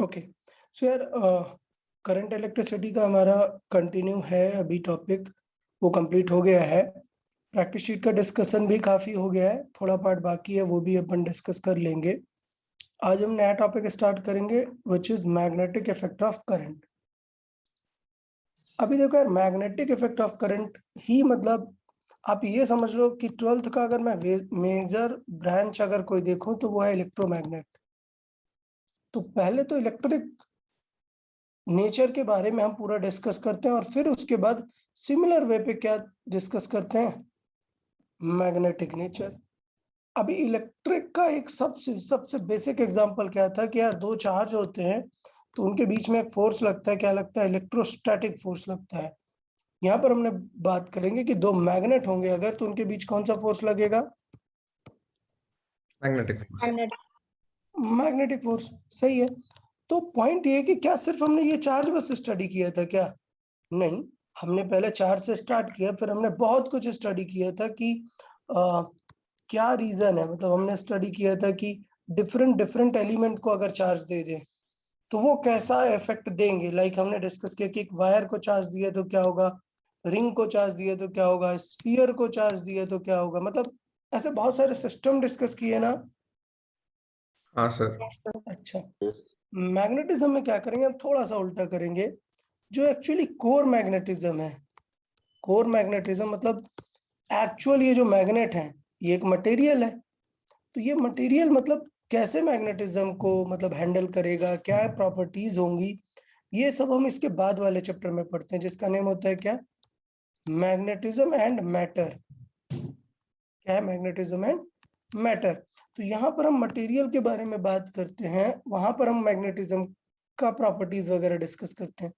Okay. सो यार current electricity का हमारा कंटिन्यू है अभी टॉपिक, वो कंप्लीट हो गया है। प्रैक्टिस शीट का डिस्कशन भी काफी हो गया है, थोड़ा पार्ट बाकी है, वो भी अपन डिस्कस कर लेंगे। आज हम नया टॉपिक स्टार्ट करेंगे which is magnetic effect of current. अभी देखो यार, मैग्नेटिक इफेक्ट ऑफ करंट ही मतलब आप ये समझ लो कि 12th का अगर मैं मेजर ब्रांच अगर कोई देखूं तो वो है इलेक्ट्रोमैग्नेट। तो पहले तो इलेक्ट्रिक नेचर के बारे में हम पूरा डिस्कस करते हैं और फिर उसके बाद सिमिलर वे पे क्या डिस्कस करते हैं, मैग्नेटिक नेचर। अभी इलेक्ट्रिक का एक सबसे सबसे बेसिक एग्जांपल क्या था कि यार दो चार्ज होते हैं तो उनके बीच में एक फोर्स लगता है, क्या लगता है? इलेक्ट्रोस्टैटिक फोर्स लगता है। यहाँ पर हमने बात करेंगे कि दो मैग्नेट होंगे अगर, तो उनके बीच कौन सा फोर्स लगेगा? Magnetic force. मैग्नेटिक फोर्स, सही है। तो पॉइंट ये कि क्या सिर्फ हमने ये चार्ज बस स्टडी किया था क्या? नहीं, हमने पहले चार्ज से स्टार्ट किया, फिर हमने बहुत कुछ स्टडी किया था कि क्या रीजन है। मतलब हमने स्टडी किया था कि डिफरेंट डिफरेंट एलिमेंट को अगर चार्ज दे दें तो वो कैसा इफेक्ट देंगे। लाइक हमने डिस्कस किया कि एक वायर को चार्ज दिया तो क्या होगा, रिंग को चार्ज दिया तो क्या होगा, स्फीयर को चार्ज दिया तो क्या होगा। मतलब ऐसे बहुत सारे सिस्टम डिस्कस किए ना। हाँ सर। अच्छा, मैग्नेटिज्म में क्या करेंगे, हम थोड़ा सा उल्टा करेंगे। जो एक्चुअली कोर मैग्नेटिज्म है, कोर मैग्नेटिज्म मतलब एक्चुअल ये जो मैग्नेट है ये एक मटेरियल है। तो ये मटेरियल मतलब कैसे मैग्नेटिज्म को मतलब हैंडल करेगा, क्या प्रॉपर्टीज होंगी, ये सब हम इसके बाद वाले चैप्टर में पढ़ते हैं जिसका नेम होता है क्या, मैग्नेटिज्म एंड मैटर। क्या है? Magnetism and matter. तो यहाँ पर हम मटेरियल के बारे में बात करते हैं, वहां पर हम मैग्नेटिज्म का प्रॉपर्टीज वगैरह डिस्कस करते हैं।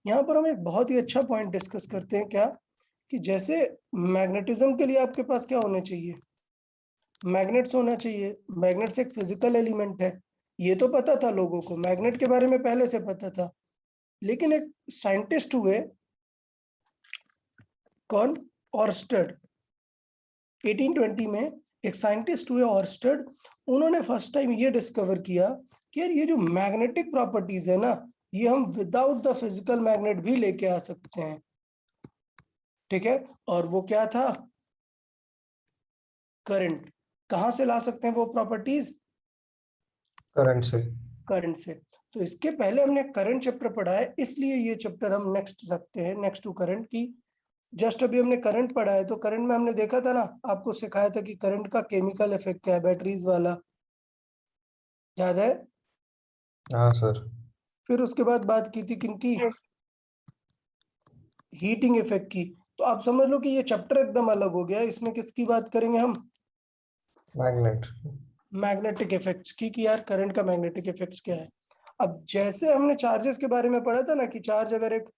यहाँ पर हम एक बहुत ही अच्छा पॉइंट डिस्कस करते हैं, क्या कि जैसे मैग्नेटिज्म के लिए आपके पास क्या होने चाहिए, मैग्नेट्स होना चाहिए। मैग्नेट्स एक फिजिकल एलिमेंट है, ये तो पता था लोगों को, मैग्नेट के बारे में पहले से पता था। लेकिन एक साइंटिस्ट हुए, कौन? ऑर्स्टेड। 1820 में एक साइंटिस्ट हुए ऑर्स्टेड, उन्होंने फर्स्ट टाइम ये डिस्कवर किया कि यार ये जो मैग्नेटिक प्रॉपर्टीज है ना, ये हम विदाउट द फिजिकल मैग्नेट भी लेके आ सकते हैं। ठीक है, और वो क्या था? करंट। कहां से ला सकते हैं वो प्रॉपर्टीज? करंट से। करंट से। तो इसके पहले हमने करंट चैप्टर पढ़ा है, इसलिए ये चैप्टर हम नेक्स्ट रखते हैं, नेक्स्ट टू करंट की। जस्ट अभी हमने करंट पढ़ा है, तो करंट में हमने देखा था ना, आपको सिखाया था कि करंट का केमिकल इफेक्ट क्या है, बैटरीज वाला, याद है? हाँ सर। फिर उसके बाद बात की थी किनकी, हीटिंग इफेक्ट की। तो आप समझ लो कि ये चैप्टर एकदम अलग हो गया। इसमें किसकी बात करेंगे हम? मैग्नेट। मैग्नेटिक इफेक्ट्स की, कि यार करंट का मैग्नेटिक इफेक्ट्स क्या है। अब जैसे हमने चार्जेस के बारे में पढ़ा था ना कि चार्ज अगर एक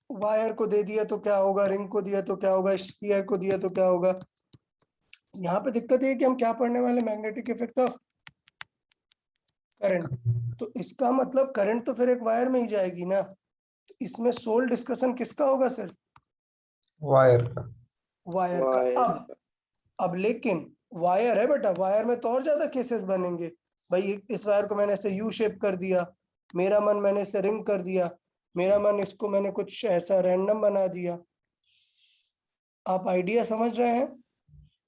वायर को दे दिया तो क्या होगा, रिंग को दिया तो क्या होगा, स्फीयर को दिया तो क्या होगा। यहाँ पे दिक्कत है कि हम क्या पढ़ने वाले, मैग्नेटिक इफेक्ट ऑफ करंट। तो इसका मतलब करंट तो फिर एक वायर में ही जाएगी ना। तो इसमें सोल डिस्कशन किसका होगा सर? वायर का। वायर का। अब लेकिन वायर है बेटा, वायर में तो और ज्यादा केसेस बनेंगे। भाई इस वायर को मैंने ऐसे यू शेप कर दिया, मेरा मन मैंने इसे रिंग कर दिया, मेरा मन इसको मैंने कुछ ऐसा रैंडम बना दिया। आप आइडिया समझ रहे हैं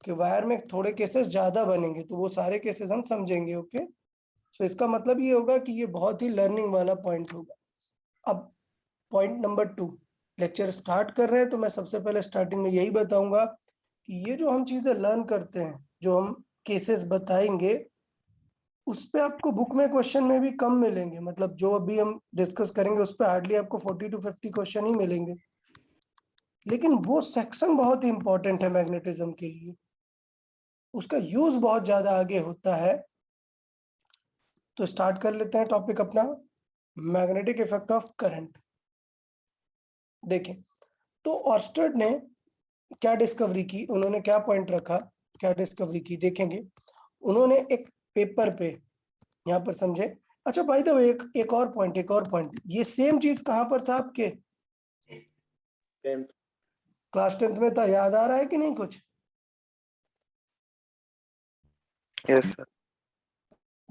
कि वायर में थोड़े केसेस ज्यादा बनेंगे, तो वो सारे केसेस हम समझेंगे। ओके, सो इसका मतलब ये होगा कि ये बहुत ही लर्निंग वाला पॉइंट होगा। अब पॉइंट नंबर 2, लेक्चर स्टार्ट कर रहे हैं तो मैं सबसे पहले स्टार्टिंग में यही बताऊंगा कि ये जो हम चीजें लर्न करते हैं, जो हम केसेस बताएंगे, उस पे आपको बुक में क्वेश्चन में भी कम मिलेंगे। मतलब जो अभी हम डिस्कस करेंगे उस पे हार्डली आपको 40 to 50 क्वेश्चन ही मिलेंगे। लेकिन वो सेक्शन बहुत ही इंपॉर्टेंट है मैग्नेटिज्म के लिए, उसका यूज बहुत ज्यादा आगे होता है। तो स्टार्ट कर लेते हैं टॉपिक अपना, मैग्नेटिक इफेक्ट ऑफ करंट। देखें, तो ऑर्स्टेड ने क्या डिस्कवरी की, उन्होंने क्या पॉइंट रखा, क्या डिस्कवरी की देखेंगे। उन्होंने एक पेपर पे, यहाँ पर समझे। अच्छा भाई, तो एक और पॉइंट, ये सेम चीज कहां पर था आपके? क्लास 10th में था, याद आ रहा है कि नहीं कुछ? Yes sir.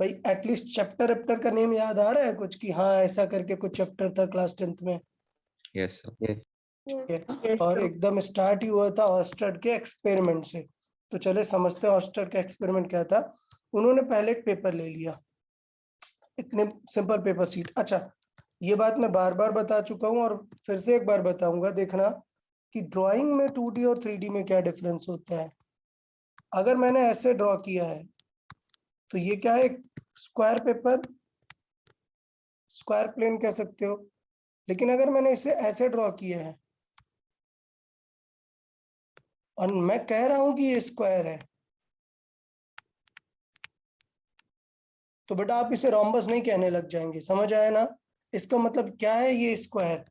भाई एटलीस्ट चैप्टर का नेम याद आ रहा है कुछ कि हाँ ऐसा करके कुछ चैप्टर था क्लास 10th में? Yes, sir. और एकदम स्टार्ट ही हुआ था ऑस्टर्ड के एक्सपेरिमेंट से। तो चले समझते हैं ऑस्टर्ड का एक्सपेरिमेंट क्या था। उन्होंने पहले एक पेपर ले लिया, इतने सिंपल पेपर शीट। अच्छा, ये बात मैं बार बार बता चुका हूँ और फिर से एक बार बताऊंगा, देखना कि ड्राइंग में 2D और 3D में क्या डिफरेंस होता है। अगर मैंने ऐसे ड्रॉ किया है तो ये क्या है, स्क्वायर पेपर, स्क्वायर प्लेन कह सकते हो। लेकिन अगर मैंने इसे ऐसे ड्रॉ किया है और मैं कह रहा हूं कि ये स्क्वायर है, तो बेटा आप इसे रोम्बस नहीं कहने लग जाएंगे, समझ आया ना? इसका मतलब क्या है, ये स्क्वायर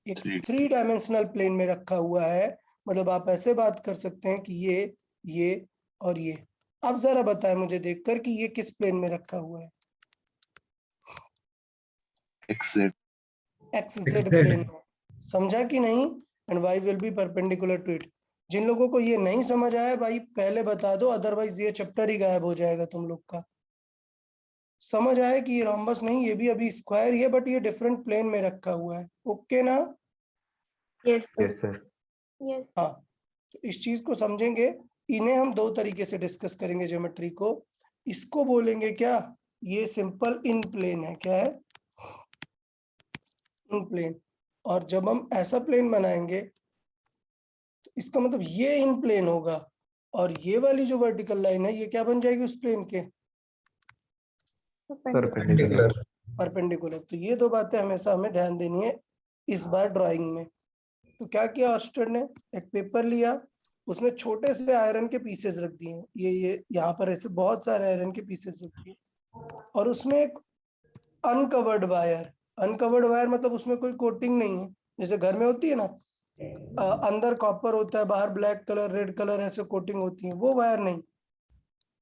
एक 3 डायमेंशनल प्लेन में रखा हुआ है। मतलब आप ऐसे बात कर सकते हैं कि ये और ये। अब जरा बताएं मुझे देखकर कि ये किस प्लेन में रखा हुआ है? XZ प्लेन में। समझा कि नहीं? And y will be perpendicular to it. जिन लोगों को ये नहीं समझ आया भाई पहले बता दो, अदरवाइज ये चैप्टर ही गायब हो जाएगा तुम लोग का। समझ आया कि ये रोम्बस नहीं, ये भी अभी स्क्वायर ही है बट ये डिफरेंट प्लेन में रखा हुआ है। ओके ना? Yes, sir. Yes, sir. Yes. हाँ, तो इस चीज को समझेंगे। इन्हें हम दो तरीके से डिस्कस करेंगे ज्योमेट्री को। इसको बोलेंगे क्या, ये सिंपल इन प्लेन है। क्या है? इन प्लेन। और जब हम ऐसा प्लेन बनाएंगे तो इसका मतलब ये इन प्लेन होगा और ये वाली जो वर्टिकल लाइन है ये क्या बन जाएगी उस प्लेन के? Perpendicular. परपेंडिकुलर। तो ये दो बातें हमेशा हमें ध्यान देनी है इस बार ड्राइंग में। तो क्या किया ऑस्टर्ड ने, एक पेपर लिया, उसमें छोटे से आयरन के पीसेस रख दिए। ये यहाँ पर ऐसे बहुत सारे आयरन के पीसेस रख दिए और उसमें एक अनकवर्ड वायर। अनकवर्ड वायर मतलब उसमें कोई कोटिंग नहीं है, जैसे घर में होती है ना, अंदर कॉपर होता है बाहर ब्लैक कलर रेड कलर ऐसे कोटिंग होती है, वो वायर नहीं,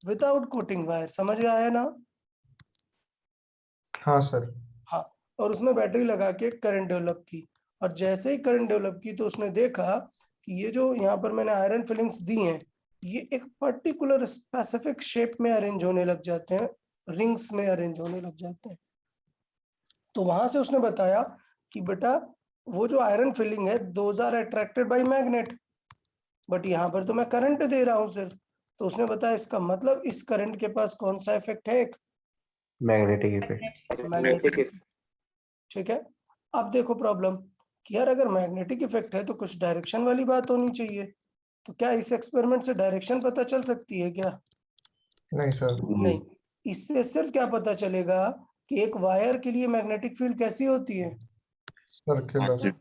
विदाउट कोटिंग वायर। समझ में आया ना? हाँ सर। हाँ, और उसमें बैटरी लगा के करंट डेवलप की। और जैसे ही करंट डेवलप की तो उसने देखा कि ये जो यहाँ पर मैंने आयरन फिलिंग्स दी हैं ये एक पर्टिकुलर स्पेसिफिक शेप में अरेंज होने लग जाते हैं, रिंग्स में अरेंज होने लग जाते हैं। तो वहां से उसने बताया कि बेटा वो जो आयरन फिलिंग है those are attracted by magnet, but यहाँ पर तो मैं करंट दे रहा हूँ सिर्फ। तो उसने बताया इसका मतलब इस करंट के पास कौन सा इफेक्ट है, एक Magnetic effect. मैग्नेटिक। ठीक है, अब देखो प्रॉब्लम कि यार अगर मैग्नेटिक इफेक्ट है तो कुछ डायरेक्शन वाली बात होनी चाहिए। तो क्या इस एक्सपेरिमेंट से डायरेक्शन पता चल सकती है क्या? नहीं सर। नहीं, इससे सिर्फ क्या पता चलेगा कि एक वायर के लिए मैग्नेटिक फील्ड कैसी होती है, सर्कुलर।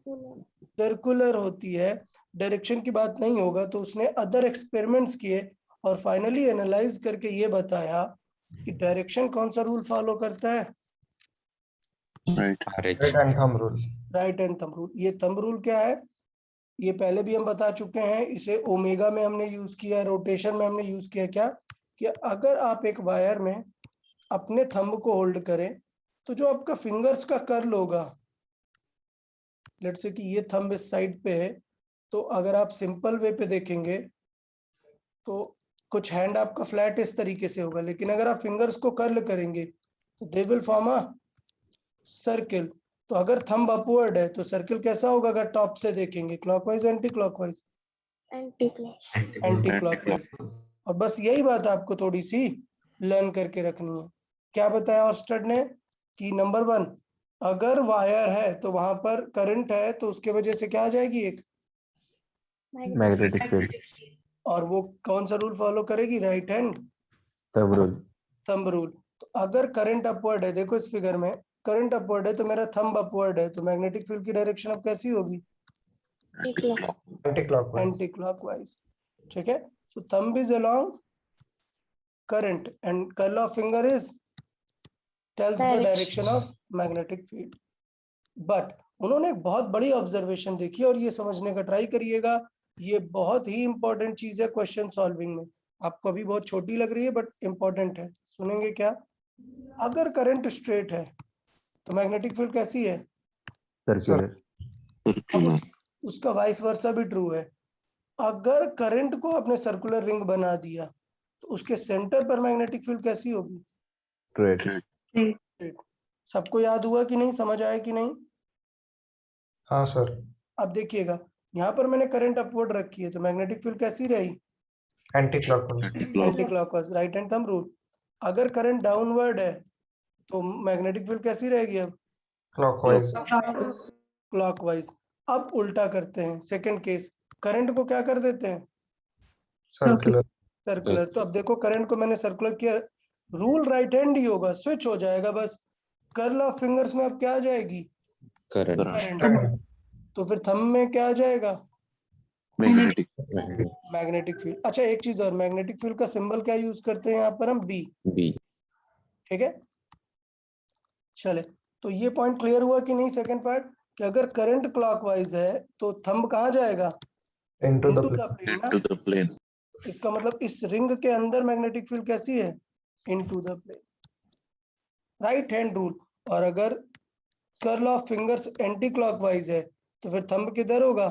सर्कुलर होती है। डायरेक्शन की बात नहीं होगा। तो उसने अदर एक्सपेरिमेंट्स किए और फाइनली एनालाइज करके ये बताया कि डायरेक्शन कौन सा रूल फॉलो करता है, RH. Right hand thumb rule. Right hand thumb rule. ये थंब रूल क्या है ये पहले भी हम बता चुके हैं। इसे ओमेगा में हमने यूज किया, रोटेशन में हमने यूज किया। क्या कि अगर आप एक वायर में अपने थंब को होल्ड करें तो जो आपका फिंगर्स का कर्ल होगा, लेट्स से कि ये थंब इस साइड पे है, तो अगर आप सिंपल वे पे देखेंगे तो कुछ हैंड आपका फ्लैट इस तरीके से होगा, लेकिन अगर आप फिंगर्स को कर्ल करेंगे तो they will form a circle. तो अगर थंब अपवर्ड है तो सर्किल कैसा होगा अगर टॉप से देखेंगे, clockwise anti clockwise? Anti clockwise. और बस यही बात आपको थोड़ी सी लर्न करके रखनी है। क्या बताया ऑस्टर्ड ने कि नंबर 1 अगर वायर है तो वहां पर करंट है तो उसके वजह से क्या आ जाएगी एक, Magnetic field. और वो कौन सा रूल फॉलो करेगी, right hand Thumb rule. Thumb rule. तो अगर करंट अपवर्ड है, देखो इस फिगर में करंट अपवर्ड है तो मेरा थंब अपवर्ड है, तो मैग्नेटिक फील्ड की डायरेक्शन अब कैसी होगी, एंटी क्लॉकवाइज। Anti clockwise. ठीक है, so thumb is along current and curl of finger is tells the direction of magnetic field. But उन्होंने एक बहुत बड़ी ऑब्जर्वेशन देखी और ये समझने का ट्राई करिएगा, ये बहुत ही इंपॉर्टेंट चीज है क्वेश्चन सॉल्विंग में। आपको अभी बहुत छोटी लग रही है बट इंपॉर्टेंट है। सुनेंगे क्या, अगर करंट स्ट्रेट है तो मैग्नेटिक फील्ड कैसी है, Circular. अब उसका वाइस वर्सा भी ट्रू है। अगर करंट को आपने सर्कुलर रिंग बना दिया तो उसके सेंटर पर मैग्नेटिक फील्ड कैसी होगी? स्ट्रेट। सबको याद हुआ कि नहीं, समझ आया कि नहीं? हाँ सर। अब देखिएगा, यहाँ पर मैंने करंट अपवर्ड रखी है तो मैग्नेटिक फील्ड कैसी रही? Anti clockwise. Anti clockwise, right hand thumb rule. अगर करंट डाउनवर्ड है तो मैग्नेटिक फील्ड कैसी रहेगी? अब क्लॉकवाइज। क्लॉकवाइज। अब उल्टा करते हैं, सेकंड केस, करंट को क्या कर देते हैं? सर्कुलर। सर्कुलर। तो अब देखो करंट को मैंने सर्कुलर किया, रूल राइट हैंड ही होगा, स्विच हो जाएगा बस। कर्ल ऑफ फिंगर्स में अब क्या आ जाएगी? करंट। तो फिर थंब में क्या आ जाएगा? Magnetic field. अच्छा एक चीज और, मैग्नेटिक फील्ड का सिंबल क्या यूज करते हैं यहाँ पर हम? बी। ठीक है, चले। तो ये पॉइंट क्लियर हुआ कि नहीं? सेकंड पार्ट, कि अगर करंट क्लॉकवाइज है तो थंब कहाँ जाएगा? Into into the the plane. इसका मतलब इस रिंग के अंदर मैग्नेटिक फील्ड कैसी है? Into the plane, right hand rule. और अगर curl of fingers anticlockwise है तो फिर थंब किधर होगा?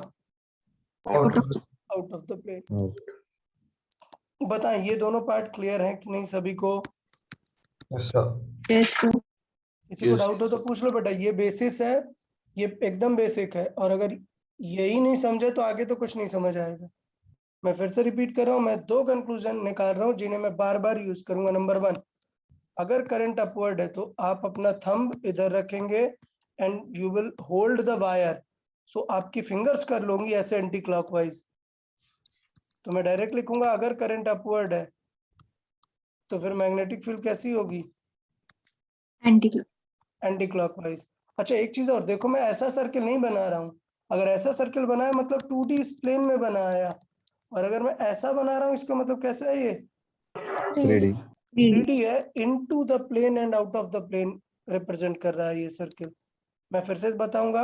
Out. Out of the plane. बताएं ये दोनों पार्ट क्लियर हैं कि नहीं सभी को? Yes sir. किसी को डाउट हो तो पूछ लो बेटा, ये बेसिस है, ये एकदम बेसिक है, और अगर यही नहीं समझे तो आगे तो कुछ नहीं समझ आएगा। मैं फिर से रिपीट कर रहा हूं, मैं 2 कंक्लूजन निकाल रहा हूं जिन्हें मैं बार बार यूज करूंगा। नंबर 1, अगर करंट अपवर्ड है तो आप अपना थंब इधर रखेंगे and you will hold the wire, so आपकी फिंगर्स कर लोगी ऐसे एंटी क्लॉकवाइज। तो मैं डायरेक्ट लिखूंगा अगर करंट अपवर्ड है तो फिर मैग्नेटिक फील्ड कैसी होगी? Anti clockwise. अच्छा एक चीज और देखो, मैं ऐसा सर्किल नहीं बना रहा हूँ। अगर ऐसा सर्किल बनाया मतलब 2D इस प्लेन में बनाया, और अगर मैं ऐसा बना रहा हूँ इसका मतलब कैसा है? ये 3D। 3D है, into the plane and out of the plane represent कर रहा है ये सर्किल। मैं फिर से बताऊंगा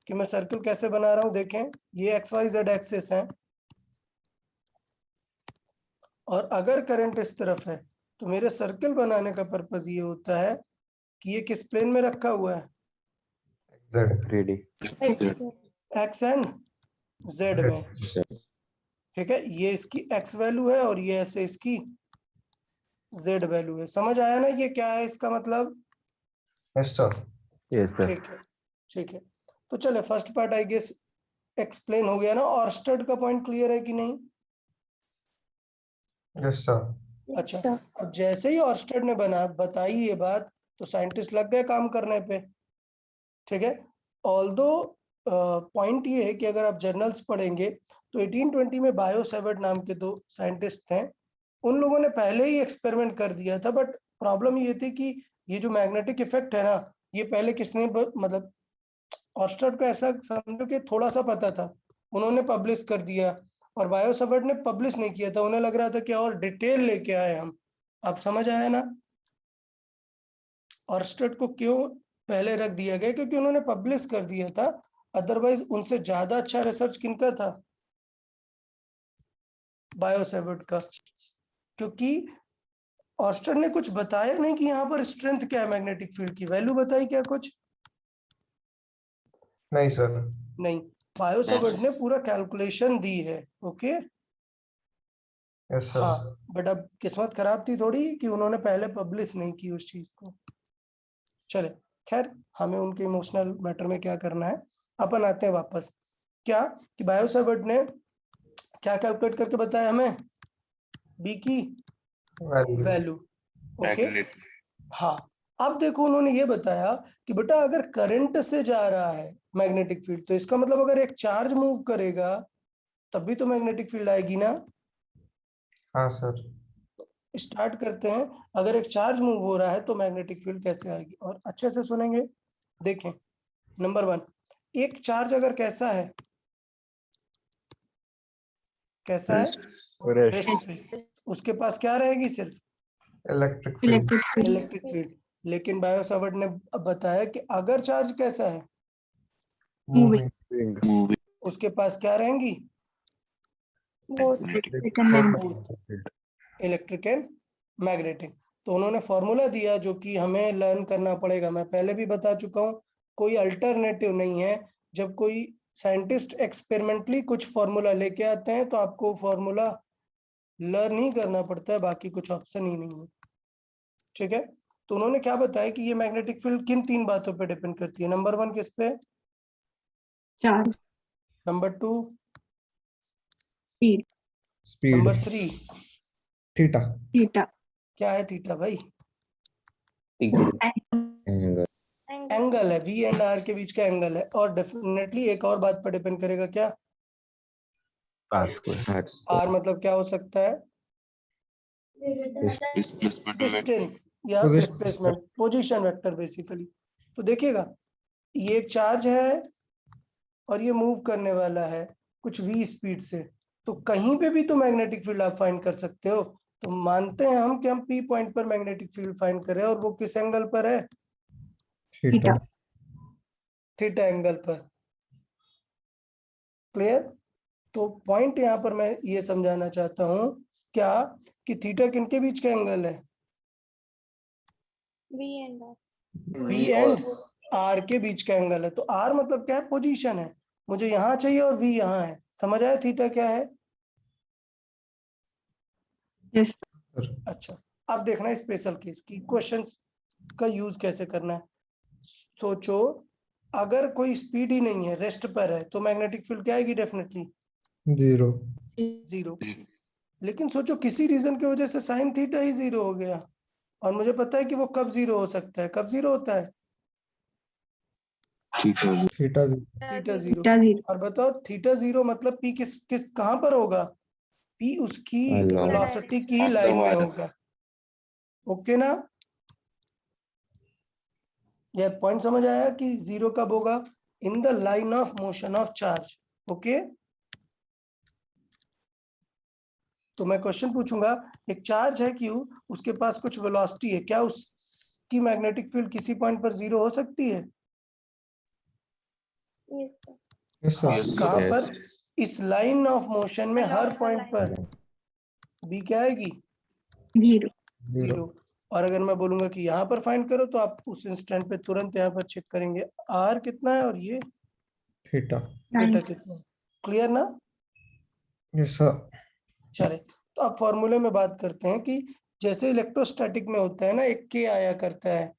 कि मैं सर्किल कैसे बना रहा हूँ। देखें, ये XYZ एक्सिस है, और अगर करंट इस तरफ है तो मेरे सर्किल बनाने का पर्पज ये होता है कि ये किस प्लेन में रखा हुआ है? Z. 3D। X and Z में। ठीक है, ये इसकी X वैल्यू है और ये ऐसे इसकी Z वैल्यू है। समझ आया ना ये क्या है इसका मतलब? Yes sir. Yes sir. ठीक है, ठीक है। तो चले, first part I guess explain हो गया ना। ऑर्स्टेड का पॉइंट क्लियर है कि नहीं? Yes sir. अच्छा, अब जैसे ही ऑर्स्टेड ने बताई ये बात तो साइंटिस्ट लग गए काम करने पे। ठीक है, ऑल्दो पॉइंट ये है कि अगर आप जर्नल्स पढ़ेंगे तो 1820 में बायो सेवर्ट नाम के 2 साइंटिस्ट थे, उन लोगों ने पहले ही एक्सपेरिमेंट कर दिया था। बट प्रॉब्लम ये थी कि ये जो मैग्नेटिक इफेक्ट है ना, ये पहले किसने मतलब ऑर्स्टेड को ऐसा समझो कि थोड़ा सा पता था, उन्होंने पब्लिश कर दिया, और बायो सेवर्ट ने पब्लिश नहीं किया था। उन्हें लग रहा था कि और डिटेल लेके आए हम। अब समझ आया ना ऑर्स्टेड को क्यों पहले रख दिया गया? क्योंकि उन्होंने पब्लिश कर दिया था। अदरवाइज उनसे ज्यादा अच्छा रिसर्च किनका था? बायो सेवर्ट का। क्योंकि ऑर्स्टेड ने कुछ बताया नहीं कि यहाँ पर स्ट्रेंथ क्या है, मैग्नेटिक फील्ड की वैल्यू बताई क्या कुछ? नहीं सर। नहीं, बायो सेवर्ट ने पूरा कैलकुलेशन दी है। ओके, यस हाँ, सर। बट अब किस्मत खराब थी थोड़ी कि उन्होंने पहले पब्लिश नहीं की उस चीज को। चले, खैर हमें उनके इमोशनल मैटर में क्या करना है, अपन आते हैं वापस। क्या कि बायो सेवर्ट ने क्या कैलकुलेट करके बताया हमें? बी की वैल्यू। ओके, हाँ। अब देखो उन्होंने ये बताया कि बेटा अगर करंट से जा रहा है मैग्नेटिक फील्ड तो इसका मतलब अगर एक चार्ज मूव करेगा तब भी तो मैग्नेटिक फील्ड आएगी ना। हाँ सर। स्टार्ट करते हैं, अगर एक चार्ज मूव हो रहा है तो मैग्नेटिक फील्ड कैसे आएगी, और अच्छे से सुनेंगे। देखें, नंबर 1, एक चार्ज अगर कैसा है, कैसा है? रेस्ट। रेस्ट पे। उसके पास क्या रहेगी? सिर्फ इलेक्ट्रिक फील्ड। Electric field. लेकिन बायो सेवर्ट ने बताया कि अगर चार्ज कैसा है, मूविंग। उसके पास क्या रहेंगी? Electric and magnetic. तो उन्होंने फॉर्मूला दिया जो कि हमें लर्न करना पड़ेगा। मैं पहले भी बता चुका हूँ, कोई अल्टरनेटिव नहीं है। जब कोई साइंटिस्ट एक्सपेरिमेंटली कुछ फॉर्मूला लेके आते हैं तो आपको फॉर्मूला लर्न ही करना पड़ता है, बाकी कुछ ऑप्शन ही नहीं है। ठीक है, तो उन्होंने क्या बताया कि ये मैग्नेटिक फील्ड किन 3 बातों पे डिपेंड करती है। नंबर 1 किस पे, charge, number 2, speed, speed, number 3 theta, theta, क्या है थीटा भाई? Angle. एंगल है, वी एंड आर के बीच का एंगल है। और डेफिनेटली एक और बात पर डिपेंड करेगा, क्या? R square. That's आर मतलब क्या हो सकता है? displacement vector. डिस्टेंस या Position displacement, position vector basically. तो देखिएगा, ये एक चार्ज है और ये मूव करने वाला है कुछ v स्पीड से, तो कहीं पे भी तो मैग्नेटिक फील्ड आप फाइंड कर सकते हो। तो मानते हैं हम कि हम P पॉइंट पर मैग्नेटिक फील्ड फाइंड कर रहे हैं, और वो किस एंगल पर है? थीटा, थीटा एंगल पर। क्लियर? तो पॉइंट यहाँ पर मैं ये समझाना चाहता हूँ क्या, कि थीटा किनके बीच का एंगल है? V एंड R के बीच का एंगल है। तो R मतलब क्या है? पोजीशन है। मुझे यहाँ चाहिए और V यहाँ है। समझ आया थीटा क्या है? यस, अच्छा, अब देखना है स्पेशल केस की क्वेश्चन का यूज कैसे करना है। सोचो, अगर कोई स्पीड ही नहीं है, रेस्ट पर है, तो मैग्नेटिक फील्ड क्या आएगी? डेफिनेटली 0, 0। लेकिन सोचो किसी रीजन की वजह से साइन थीटा ही 0 हो गया, और मुझे पता है कि वो कब 0 हो सकता है। कब 0 होता है? Theta 0, theta 0। थीटा 0, और बताओ थीटा 0 मतलब P किस कहां पर होगा? P उसकी Along. वेलोसिटी की लाइन में होगा। ओके ना? यह पॉइंट समझ आया कि 0 कब होगा? In the line of motion of charge. Okay, तो मैं क्वेश्चन पूछूंगा, एक चार्ज है Q, उसके पास कुछ वेलोसिटी है, क्या उसकी मैग्नेटिक फील्ड किसी पॉइंट पर 0 हो सकती है? यस सर, कहां Yes. पर? इस लाइन ऑफ मोशन में हर पॉइंट पर B क्या आएगी? 0, 0। और अगर मैं बोलूंगा कि यहाँ पर फाइंड करो, तो आप उस इंस्टेंट पे तुरंत यहाँ पर चेक करेंगे R कितना है और ये थीटा, थीटा कितना है। क्लियर ना? यस सर, चले, तो अब फॉर्मूले में बात करते हैं कि जैसे इलेक्ट्रोस्टैटिक में होता है ना, एक K आया करता है।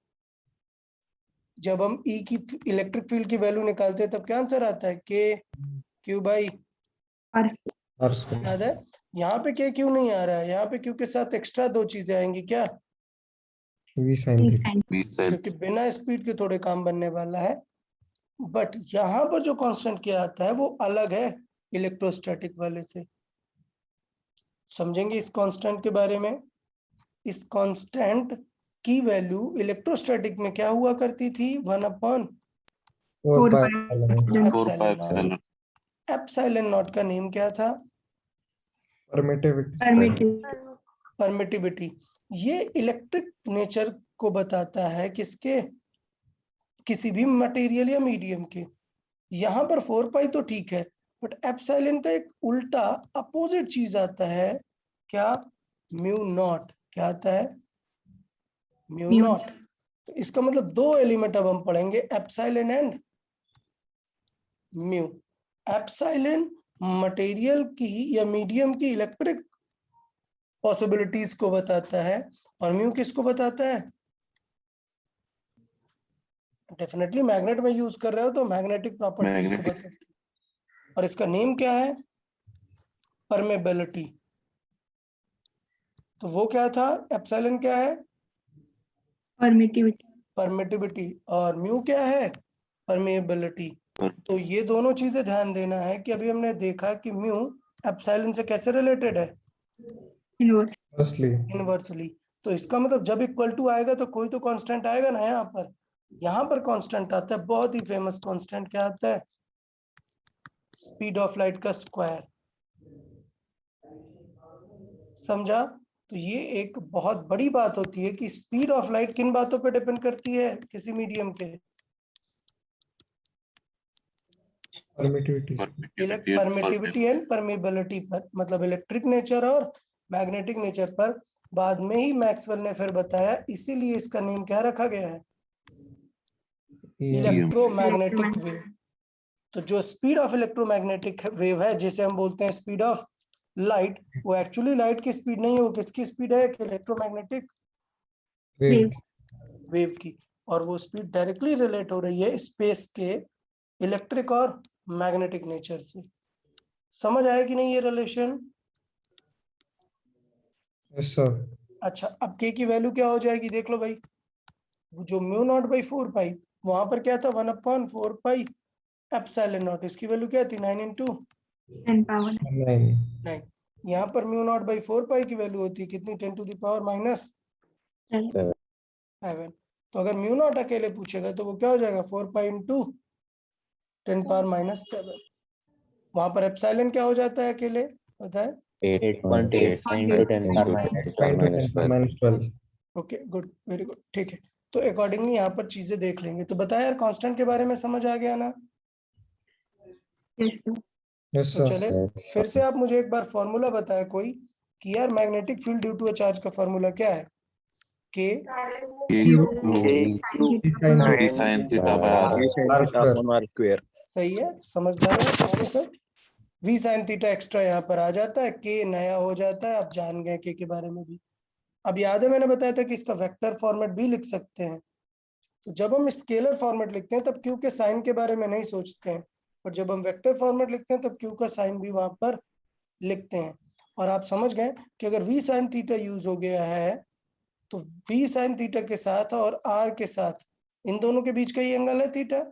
जब हम E की इलेक्ट्रिक फील्ड की वैल्यू निकालते हैं, तब क्या आंसर आता है? K Q by, R R square, याद है? यहाँ पे K क्यों नहीं आ रहा है? यहाँ पे Q के साथ एक्स्ट्रा 2 चीजें आएंगी, क्या? V sin थीटा, क्योंकि बिना स्पीड के थोड़े काम बनने वाला है। बट यहाँ पर जो कांस्टेंट किया आता है वो अलग है इलेक्ट्रोस्टैटिक वाले से। समझेंगे इस कांस्टेंट के बारे में। इस कांस्टेंट की वैल्यू इलेक्ट्रोस्टैटिक में क्या हुआ करती थी? 1/4 4 पाई एप्सिलॉन। एप्सिलॉन नॉट का नेम क्या था? Permittivity, permittivity. ये इलेक्ट्रिक नेचर को बताता है किसके? किसी भी मटेरियल या मीडियम के। यहाँ पर 4 पाई तो ठीक है, बट एप्सिलॉन का एक उल्टा अपोजिट चीज आता है, क्या? Mu not. क्या आता है? Mu mu. नॉट। तो इसका मतलब 2 एलिमेंट अब हम पढ़ेंगे, epsilon and mu. Epsilon material की या मीडियम की इलेक्ट्रिक पॉसिबिलिटीज को बताता है, और म्यू किसको बताता है? डेफिनेटली मैग्नेट में यूज कर रहे हो तो मैग्नेटिक प्रॉपर्टीज को बताती है। और इसका नेम क्या है? परमेबिलिटी। तो वो क्या था? एप्सिलॉन क्या है? Permittivity, permittivity. और म्यू क्या है? परमेबिलिटी। तो ये दोनों चीजें ध्यान देना है कि अभी हमने देखा कि म्यू एप्सिलॉन से कैसे रिलेटेड है? Inverse, inversely. तो इसका मतलब जब इक्वल टू आएगा तो कोई तो कांस्टेंट आएगा ना। यहाँ पर कांस्टेंट आता है, बहुत ही फेमस कांस्टेंट। क्या आता है? स्पीड ऑफ लाइट का स्क्वायर। समझा? तो ये एक बहुत बड़ी बात होती है कि स्पीड ऑफ लाइट किन बातों पे डिपेंड करती है किसी मीडियम के? परमिटिविटी एंड परमेबिलिटी पर, मतलब इलेक्ट्रिक नेचर और मैग्नेटिक नेचर पर। बाद में ही मैक्सवेल ने फिर बताया, इसीलिए इसका नेम क्या रखा गया है? Electromagnetic wave. तो जो स्पीड ऑफ इलेक्ट्रोमैग्नेटिक वेव है, जिसे हम बोलते हैं स्पीड ऑफ लाइट, वो एक्चुअली लाइट की स्पीड नहीं है, वो किसकी स्पीड है? इलेक्ट्रोमैग्नेटिक वेव वेव की, और वो स्पीड डायरेक्टली रिलेट हो रही है स्पेस के इलेक्ट्रिक और मैग्नेटिक नेचर से। समझ आया कि नहीं ये रिलेशन? Yes sir. अच्छा, अब के की वैल्यू क्या हो जाएगी देख लो भाई, वो जो म्यू नॉट बाई 4 पाई, वहां पर क्या था 1/4 पाई एप्सिलॉन नॉट, इसकी वैल्यू क्या थी 9 into 10 power 9 9। यहाँ पर म्यू नॉट बाई 4 पाई की वैल्यू होती है कितनी? 10 to the power minus 7। तो अगर म्यू नॉट अकेले पूछेगा तो वो क्या हो जाएगा 4 पाई into 10 power minus 7। वहां पर एप्सिलॉन क्या हो जाता है अकेले, पता है? 8.8 into 10 -10 12। Okay good, very good, ठीक है। तो अकॉर्डिंगली यहाँ पर चीजें देख लेंगे। तो बताया यार, कांस्टेंट के बारे में समझ आ गया ना? yes sir यस तो सर। चले फिर से आप मुझे एक बार फॉर्मूला बताया कोई कि यार magnetic field due to a charge का फॉर्मूला क्या है? के sin theta सही है, समझदार है सारे सब। v sin थीटा एक्स्ट्रा यहाँ पर आ जाता है, के नया हो जाता है, आप जान गए के बारे में भी। अब याद है मैंने बताया था कि इसका वेक्टर फॉर्मेट भी लिख सकते हैं। तो जब हम स्केलर फॉर्मेट लिखते हैं तब क्यू के साइन के बारे में नहीं सोचते हैं, और जब हम वेक्टर फॉर्मेट लिखते हैं तब क्यू का साइन भी वहां पर लिखते हैं। और आप समझ गए कि अगर v sin थीटा यूज हो गया है तो v sin थीटा के साथ और r के साथ, इन दोनों के बीच का ही एंगल है थीटा।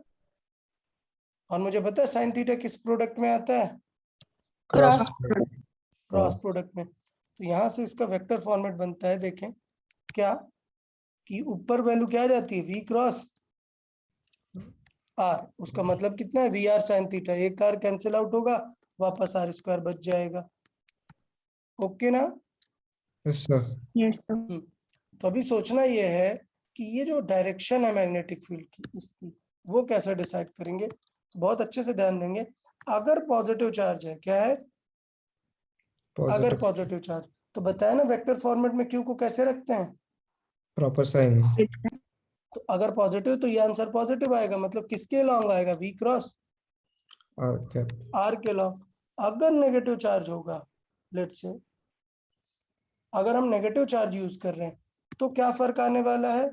और मुझे पता है साइन थीटा किस प्रोडक्ट में आता है? क्रॉस क्रॉस प्रोडक्ट में। तो यहाँ से इसका वेक्टर फॉर्मेट बनता है, देखें क्या, कि ऊपर वैल्यू क्या आ जाती है v क्रॉस r, उसका मतलब कितना है वी आर साइन थीटा, एक कार कैंसिल आउट होगा, वापस r स्क्वायर बच जाएगा। ओके ना? Yes sir. yes sir तो अभी सोचना ये है कि ये जो डायरेक्शन है मैग्नेटिक फील्ड की, इसकी वो कैसे डिसाइड करेंगे। तो बहुत अच्छे से ध्यान देंगे। अगर पॉजिटिव चार्ज है, क्या है? अगर पॉजिटिव चार्ज, तो बताया ना वेक्टर फॉर्मेट में क्यू को कैसे रखते हैं? प्रॉपर साइन yes sir तो अगर पॉजिटिव तो ये आंसर पॉजिटिव आएगा, मतलब किसके लॉन्ग आएगा? वी क्रॉस और कैप आर के लॉन्ग। अगर नेगेटिव चार्ज होगा, लेट्स से अगर हम नेगेटिव चार्ज यूज कर रहे हैं तो क्या फर्क आने वाला है?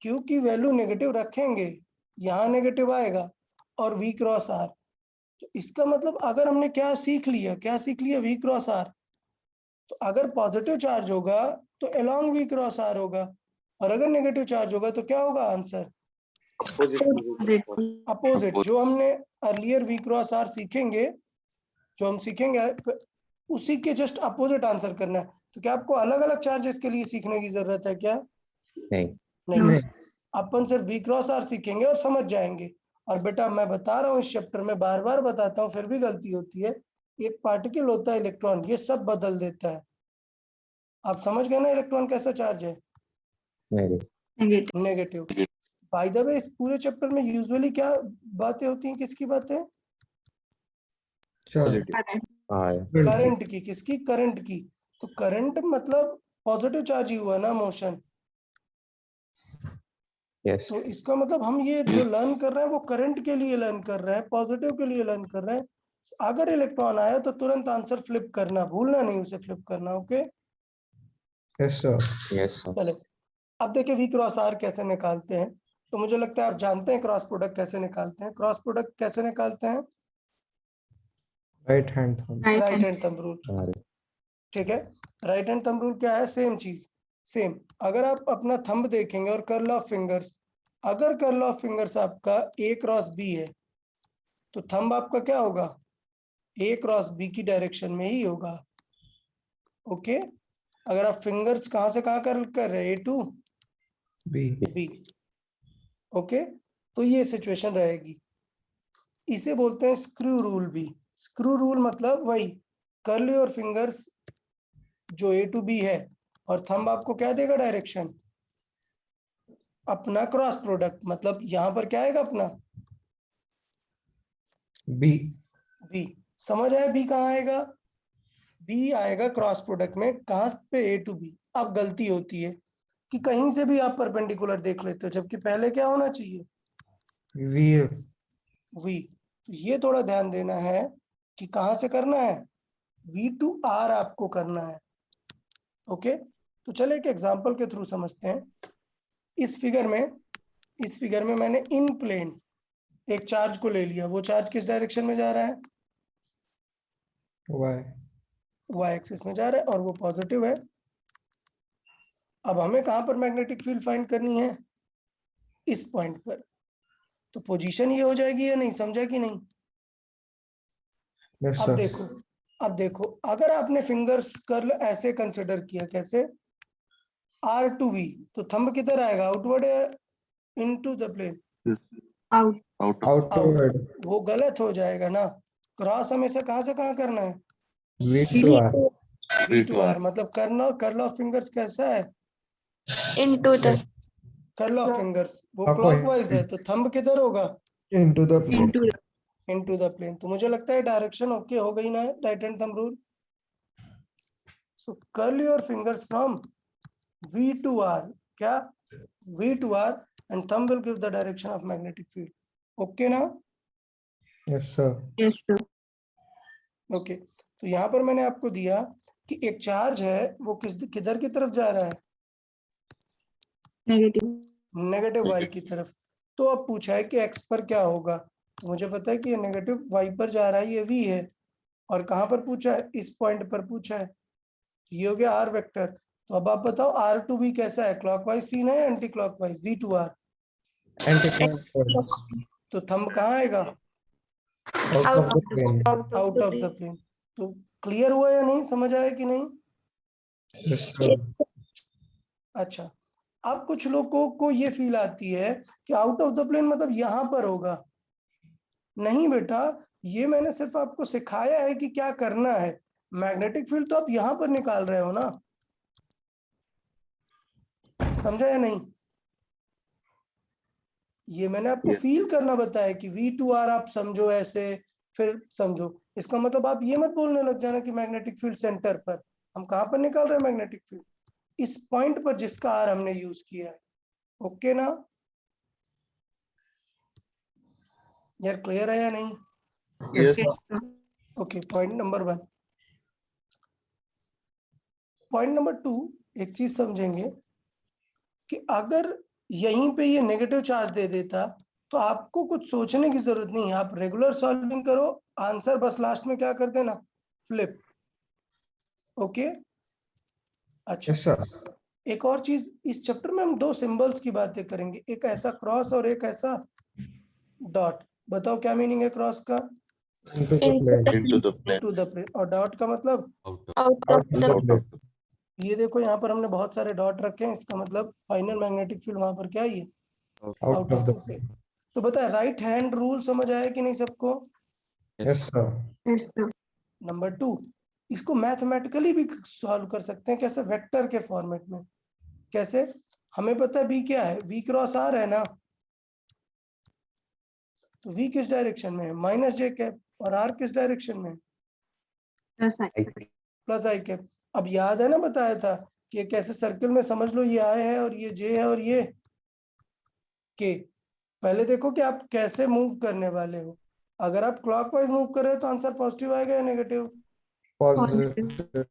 क्यू की वैल्यू नेगेटिव रखेंगे, यहाँ नेगेटिव आएगा, और वी क्रॉस आर। तो इसका मतलब अगर हमने क्या सीख लिया, वी क्रॉस आर। तो अगर पॉजिटिव चार्ज होगा तो अलोंग वी क्रॉस आर होगा, और अगर नेगेटिव चार्ज होगा तो क्या होगा आंसर? opposite opposite. जो हमने अर्लियर वी क्रॉस आर सीखेंगे, जो हम सीखेंगे उसी के जस्ट अपोजिट आंसर करना है। तो क्या आपको अलग अलग चार्जेस के लिए सीखने की जरूरत है क्या? नहीं नहीं, अपन सिर्फ वी क्रॉस आर सीखेंगे और समझ जाएंगे। और बेटा मैं बता रहा हूँ इस चैप्टर में, बार बार बताता हूँ फिर भी गलती होती है, एक पार्टिकल होता है इलेक्ट्रॉन, ये सब बदल देता है। आप समझ गए ना इलेक्ट्रॉन कैसा चार्ज है? नहीं negative negative. By the way इस पूरे चैप्टर में यूजुअली क्या बातें होती हैं, किसकी बातें? current हाँ करंट की। किसकी? करंट की। तो करंट मतलब पॉजिटिव चार्ज ही हुआ ना, मोशन। यस तो इसका मतलब हम ये जो लर्न कर रहे हैं वो करंट के लिए लर्न कर रहे हैं, पॉजिटिव के लिए लर्न कर रहे हैं। अगर इलेक्ट्रॉन आया तो तुरंत आंसर फ्लिप करना, भूलना नहीं उसे फ्लिप करना। Okay yes sir. यस चले, अब देखिए वी क्रॉस आर कैसे निकालते हैं। तो मुझे लगता है आप जानते हैं क्रॉस प्रोडक्ट कैसे निकालते हैं। क्रॉस प्रोडक्ट कैसे निकालते हैं? Right hand thumb. right right hand hand thumb rule. ठीक है, राइट हैंड थंब रूल क्या है? सेम चीज, सेम। अगर आप अपना थंब देखेंगे और कर्ल ऑफ फिंगर्स, अगर कर्ल ऑफ फिंगर्स आपका ए क्रॉस बी है तो थंब आपका क्या होगा? ए क्रॉस बी की डायरेक्शन में ही होगा। ओके, अगर आप फिंगर्स कहां से कहां कर्ल कर रहे हैं? ए टू बी बी। ओके, तो ये सिचुएशन रहेगी, इसे बोलते हैं स्क्रू रूल भी। स्क्रू रूल मतलब वही, कर्ल योर फिंगर्स जो ए टू बी है, और थंब आपको क्या देगा? डायरेक्शन, अपना क्रॉस प्रोडक्ट। मतलब यहां पर क्या आएगा अपना? B B. समझ आया बी कहाँ आएगा? बी आएगा क्रॉस प्रोडक्ट में, कहां पे? ए टू बी। अब गलती होती है कि कहीं से भी आप परपेंडिकुलर देख लेते हो, जबकि पहले क्या होना चाहिए? V V. तो ये थोड़ा ध्यान देना है कि कहां से करना है, V2R आपको करना है। ओके, तो चले एक एग्जांपल के थ्रू समझते हैं। इस फिगर में मैंने इन प्लेन एक चार्ज को ले लिया। वो चार्ज किस डायरेक्शन में जा रहा है? Y. y एक्सिस में जा रहा है और वो पॉजिटिव है। अब हमें कहां पर मैग्नेटिक फील्ड फाइंड करनी है? इस पॉइंट पर। तो पोजीशन ये हो जाएगी या नहीं? समझा कि नहीं? Yes, अब sir. देखो अगर आपने फिंगर्स कर्ल ऐसे कंसिडर किया, कैसे? R to V, तो थंब किधर आएगा? आउटवर्ड या into the plane? Out. Outward. वो गलत हो जाएगा ना। क्रॉस हमेशा कहां से कहां करना है? V to R. V2R। मतलब कर्ल ऑफ फिंगर्स कैसा है? Into the. Curl of fingers वो Clockwise. क्लॉकवाइज है, तो थंब किधर होगा? Into the plane. Into the. Into the plane. तो मुझे लगता है डायरेक्शन ओके हो गई ना, right hand thumb rule. So curl your fingers from V to R, क्या? V to R, and thumb will give the direction of magnetic field. Okay ना? Yes, sir. Yes, sir. Okay, तो यहाँ पर मैंने आपको दिया कि एक चार्ज है, वो किधर की तरफ जा रहा है? Negative. नेगेटिव y की तरफ। तो अब पूछा है कि x पर क्या होगा, तो मुझे पता है कि ये नेगेटिव y पर जा रहा है, ये v है। और कहाँ पर पूछा है? इस पॉइंट पर पूछा है। ये हो गया r वेक्टर। तो अब आप बताओ r to v कैसा है? क्लॉकवाइज सीन है या anti clockwise? V to R। Anti-clockwise. तो थंब कहाँ आएगा? Out of the plane. Out of the plane. तो क्लियर हुआ या नहीं? समझ आया कि नहीं? Yes, sir. अच्छा, अब कुछ लोगों को ये फील आती है कि आउट ऑफ द प्लेन मतलब यहां पर होगा। नहीं बेटा, ये मैंने सिर्फ आपको सिखाया है कि क्या करना है। मैग्नेटिक फील्ड तो आप यहां पर निकाल रहे हो ना, समझा या नहीं? ये मैंने आपको फील करना बताया कि V2R आप समझो ऐसे, फिर समझो। इसका मतलब आप ये मत बोलने लग जाना कि मैग्नेटिक फील्ड सेंटर पर। हम कहां पर निकाल रहे हैं मैग्नेटिक फील्ड? इस पॉइंट पर जिसका R हमने यूज किया है। ओके ना यार, क्लियर है या नहीं? Yes, Yes, sir. sir. Okay, point number 1। Point number 2, एक चीज समझेंगे कि अगर यहीं पे ये नेगेटिव चार्ज दे देता तो आपको कुछ सोचने की जरूरत नहीं है। आप रेगुलर सॉल्विंग करो, आंसर बस लास्ट में क्या कर देना? फ्लिप। ओके, अच्छा। Yes, sir. एक और चीज, इस चैप्टर में हम दो सिंबल्स की बातें करेंगे, एक ऐसा क्रॉस और एक ऐसा डॉट। बताओ क्या मीनिंग है क्रॉस का? Into the plane. Into the plane. और डॉट का मतलब? Out Out of of the. the plane. ये देखो यहाँ पर हमने बहुत सारे डॉट रखे हैं, इसका मतलब फाइनल मैग्नेटिक फील्ड वहां पर क्या है? ये Out of the plane. तो बताए राइट हैंड रूल समझ आया कि नहीं सबको? Yes, sir. Yes, sir. Number 2, इसको मैथमेटिकली भी सॉल्व कर सकते हैं। कैसे? वेक्टर के फॉर्मेट में। कैसे? हमें पता है v क्या है, v क्रॉस r है ना। तो v किस डायरेक्शन में है? माइनस जे कैप। और r किस डायरेक्शन में है? Plus I. Plus I cap. अब याद है ना, बताया था कि कैसे सर्किल में समझ लो, ये i है और ये j है और ये k। पहले देखो कि आप कैसे मूव करने वाले हो। अगर आप क्लॉकवाइज मूव कर रहे हो तो आंसर पॉजिटिव आएगा या नेगेटिव? Positive.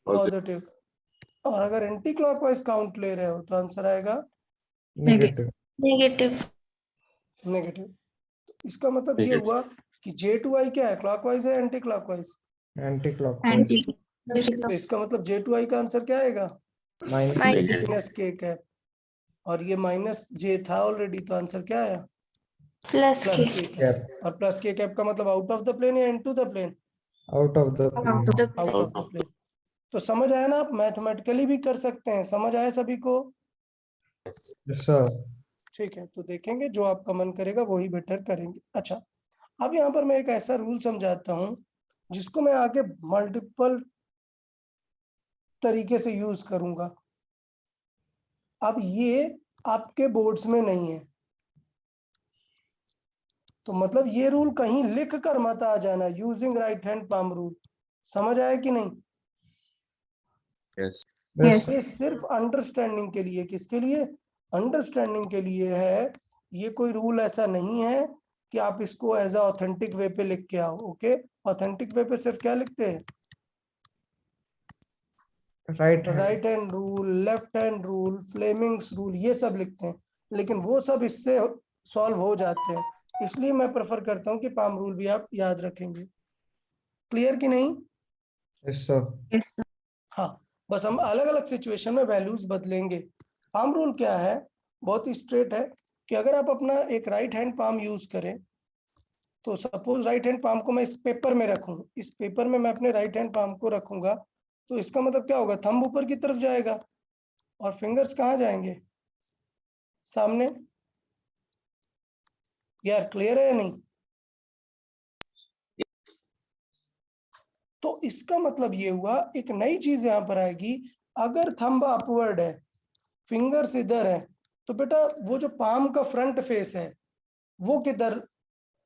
पॉजिटिव। और अगर एंटी क्लॉकवाइज काउंट ले रहे हो तो आंसर आएगा Negative. Negative. नेगेटिव। इसका मतलब ये हुआ कि J2I क्या है? क्लॉकवाइज है एंटी क्लॉकवाइज? Anti-clockwise. तो इसका मतलब J2I का आंसर क्या आएगा? Minus. Minus K cap. और ये माइनस जे था ऑलरेडी, तो आंसर क्या आया? Plus plus K. K cap. और प्लस के कैप का मतलब आउट ऑफ द प्लेन या into the plane? Out of the plane. Out of the. Out of the plane. तो समझ आया ना, आप मैथमेटिकली भी कर सकते हैं। समझ आया सभी को? Yes, sir. ठीक है, तो देखेंगे जो आपका मन करेगा वही बेटर करेंगे। अच्छा, अब यहाँ पर मैं एक ऐसा रूल समझाता हूँ जिसको मैं आगे मल्टीपल तरीके से यूज करूंगा। अब ये आपके बोर्ड्स में नहीं है, तो मतलब ये रूल कहीं लिख कर मत आ जाना। Using right hand palm rule. समझ आया कि नहीं? Yes. ये सिर्फ अंडरस्टैंडिंग के लिए। किसके लिए? अंडरस्टैंडिंग के लिए है। ये कोई रूल ऐसा नहीं है कि आप इसको एज अ ऑथेंटिक वे पे लिख के आओ। ओके, ऑथेंटिक वे पे सिर्फ क्या लिखते हैं? Right right hand rule, left hand rule, Fleming's rule, ये सब लिखते हैं, लेकिन वो सब इससे सॉल्व हो जाते हैं, इसलिए मैं प्रेफर करता हूँ कि पाम रूल भी आप याद रखेंगे। क्लियर कि नहीं? Yes sir. Yes, sir. हाँ, बस हम अलग अलग सिचुएशन में वैल्यूज बदलेंगे। पाम रूल क्या है? बहुत ही स्ट्रेट है कि अगर आप अपना एक राइट हैंड पाम यूज करें, तो सपोज राइट हैंड पाम को मैं इस पेपर में रखूं, इस पेपर में मैं अपने राइट हैंड पाम को रखूंगा, तो इसका मतलब क्या होगा? थंब ऊपर की तरफ जाएगा और फिंगर्स कहाँ जाएंगे? सामने। यार क्लियर है या नहीं? तो इसका मतलब ये हुआ, एक नई चीज यहां पर आएगी, अगर थंब अपवर्ड है, फिंगर्स इधर है, तो बेटा वो जो पाम का फ्रंट फेस है वो किधर,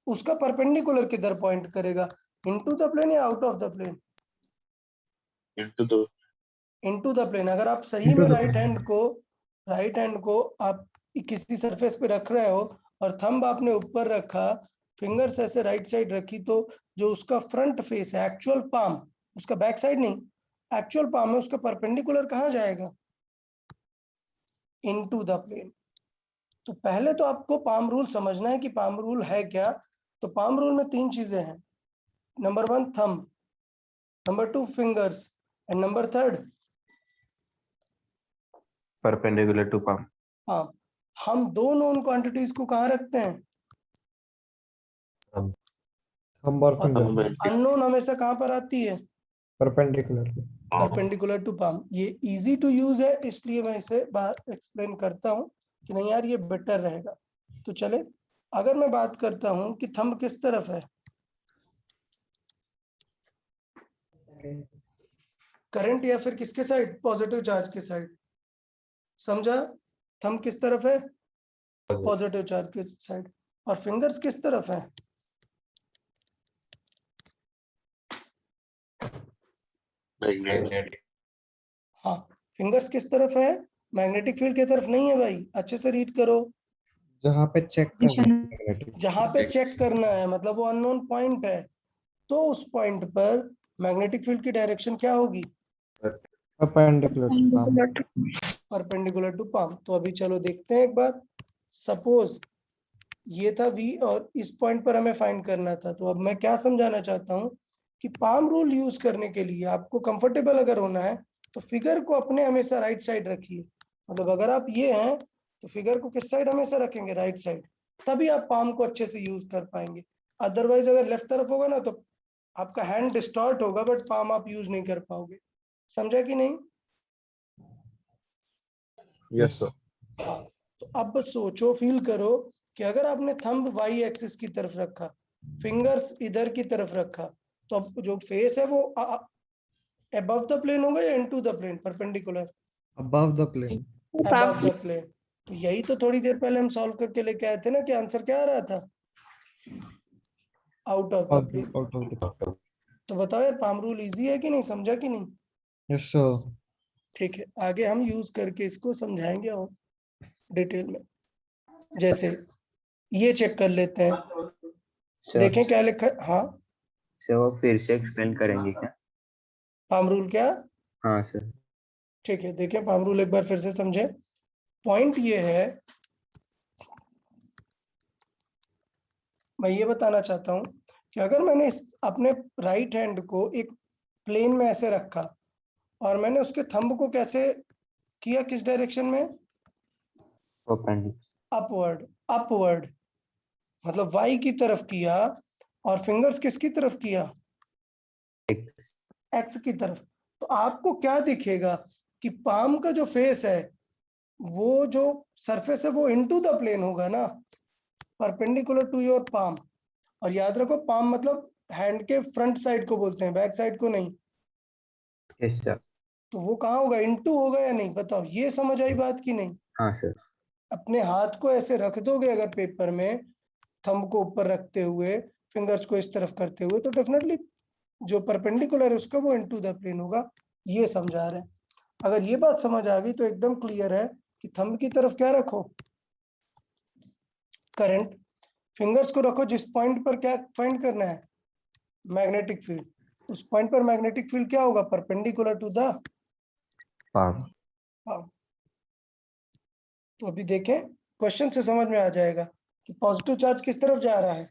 उसका परपेंडिकुलर किधर पॉइंट करेगा? इनटू द प्लेन या out of the plane? Into the plane. अगर आप सही में राइट हैंड को आप किसी सरफेस पे रख रहे हो और थंब आपने ऊपर रखा, फिंगर्स ऐसे राइट साइड रखी, तो जो उसका फ्रंट फेस है, एक्चुअल पाम, उसका बैक साइड नहीं, एक्चुअल पाम है, उसका परपेंडिकुलर कहाँ जाएगा? Into the plane. तो पहले तो आपको पाम रूल समझना है कि पाम रूल है क्या। तो पाम रूल में 3 चीजें हैं, number 1 thumb, number 2 fingers, and number 3 perpendicular to palm. हाँ। हम दो नोन क्वांटिटीज को कहाँ रखते हैं? थंब और फिंगर अननोन हमेशा कहाँ पर आती है? परपेंडिकुलर। Perpendicular to palm. ये इजी टू यूज है, इसलिए मैं इसे बाहर एक्सप्लेन करता हूँ कि नहीं यार ये बेटर रहेगा। तो चले, अगर मैं बात करता हूँ कि थंब किस तरफ है, करंट या फिर किसके साइड? पॉजिटिव चार्ज के साइड। समझा? थंब किस तरफ है? पॉजिटिव चार्ज के साइड। और फिंगर्स किस तरफ है? हाँ, फिंगर्स किस तरफ है? मैग्नेटिक फील्ड की तरफ नहीं है भाई, अच्छे से रीड करो। जहाँ पे चेक करना है। जहां पे चेक करना है, मतलब वो अननोन पॉइंट है, तो उस पॉइंट पर मैग्नेटिक फील्ड की डायरेक्शन क्या होगी? Perpendicular to palm. Perpendicular to palm. तो अभी चलो देखते हैं एक बार। सपोज ये था V और इस पॉइंट पर हमें फाइंड करना था। तो अब मैं क्या समझाना चाहता हूँ कि पाम रूल यूज करने के लिए आपको कंफर्टेबल अगर होना है, तो फिगर को अपने हमेशा राइट साइड रखिए। मतलब अगर आप ये हैं, तो फिगर को किस साइड हमेशा रखेंगे? Right side. तभी आप पाम को अच्छे से यूज कर पाएंगे। अदरवाइज अगर लेफ्ट तरफ होगा ना, तो आपका हैंड डिस्टॉर्ट होगा, बट पाम आप यूज नहीं कर पाओगे। समझा कि नहीं? Yes sir. हाँ। तो अब सोचो, फील करो कि अगर आपने थंब वाई एक्सिस की तरफ रखा, फिंगर्स इधर की तरफ रखा, तो अब जो फेस है वो अबव द प्लेन होगा या into the plane? Perpendicular. Above the plane. Above the plane. तो यही तो थोड़ी देर पहले हम सॉल्व करके लेके आए थे ना, कि आंसर क्या आ रहा था? Out of the plane. Out of the. तो बताओ यार, पाम रूल इजी है कि नहीं? समझा कि नहीं? Yes sir. ठीक है, आगे हम यूज करके इसको समझाएंगे और डिटेल में। जैसे ये चेक कर लेते हैं, देखें क्या लिखा है। हाँ, सर वो फिर से एक्सप्लेन करेंगे क्या? पाम रूल क्या? हाँ सर। ठीक है, देखें पाम रूल एक बार फिर से समझे। पॉइंट ये है, मैं ये बताना चाहता हूँ कि अगर मैंने अपने राइट हैंड को एक प्लेन में ऐसे रखा, और मैंने उसके थंब को कैसे किया, किस डायरेक्शन में? अपवर्ड। अपवर्ड मतलब वाई की तरफ किया, और फिंगर्स किसकी तरफ किया? एक्स की तरफ। तो आपको क्या दिखेगा कि पाम का जो फेस है, वो जो सरफेस है वो इनटू द प्लेन होगा ना, परपेंडिकुलर टू योर पाम। और याद रखो, पाम मतलब हैंड के फ्रंट साइड को बोलते हैं, बैक साइड को नहीं। Yes sir. तो वो कहाँ होगा? इनटू होगा या नहीं? बताओ, ये समझ आई बात की नहीं? हाँ सर। अपने हाथ को ऐसे रख दोगे अगर पेपर में, थंब को ऊपर रखते हुए, फिंगर्स को इस तरफ करते हुए, तो डेफिनेटली जो परपेंडिकुलर है उसका वो इनटू द प्लेन होगा। ये समझा रहे हैं। अगर ये बात समझ आ गई तो एकदम क्लियर है कि थंब की तरफ क्या रखो? करंट। फिंगर्स को रखो जिस पॉइंट पर क्या फाइंड करना है? Magnetic field. उस पॉइंट पर मैग्नेटिक फील्ड क्या होगा? Perpendicular to the palm. हाँ, तो अभी देखें क्वेश्चन से समझ में आ जाएगा कि पॉजिटिव चार्ज किस तरफ जा रहा है।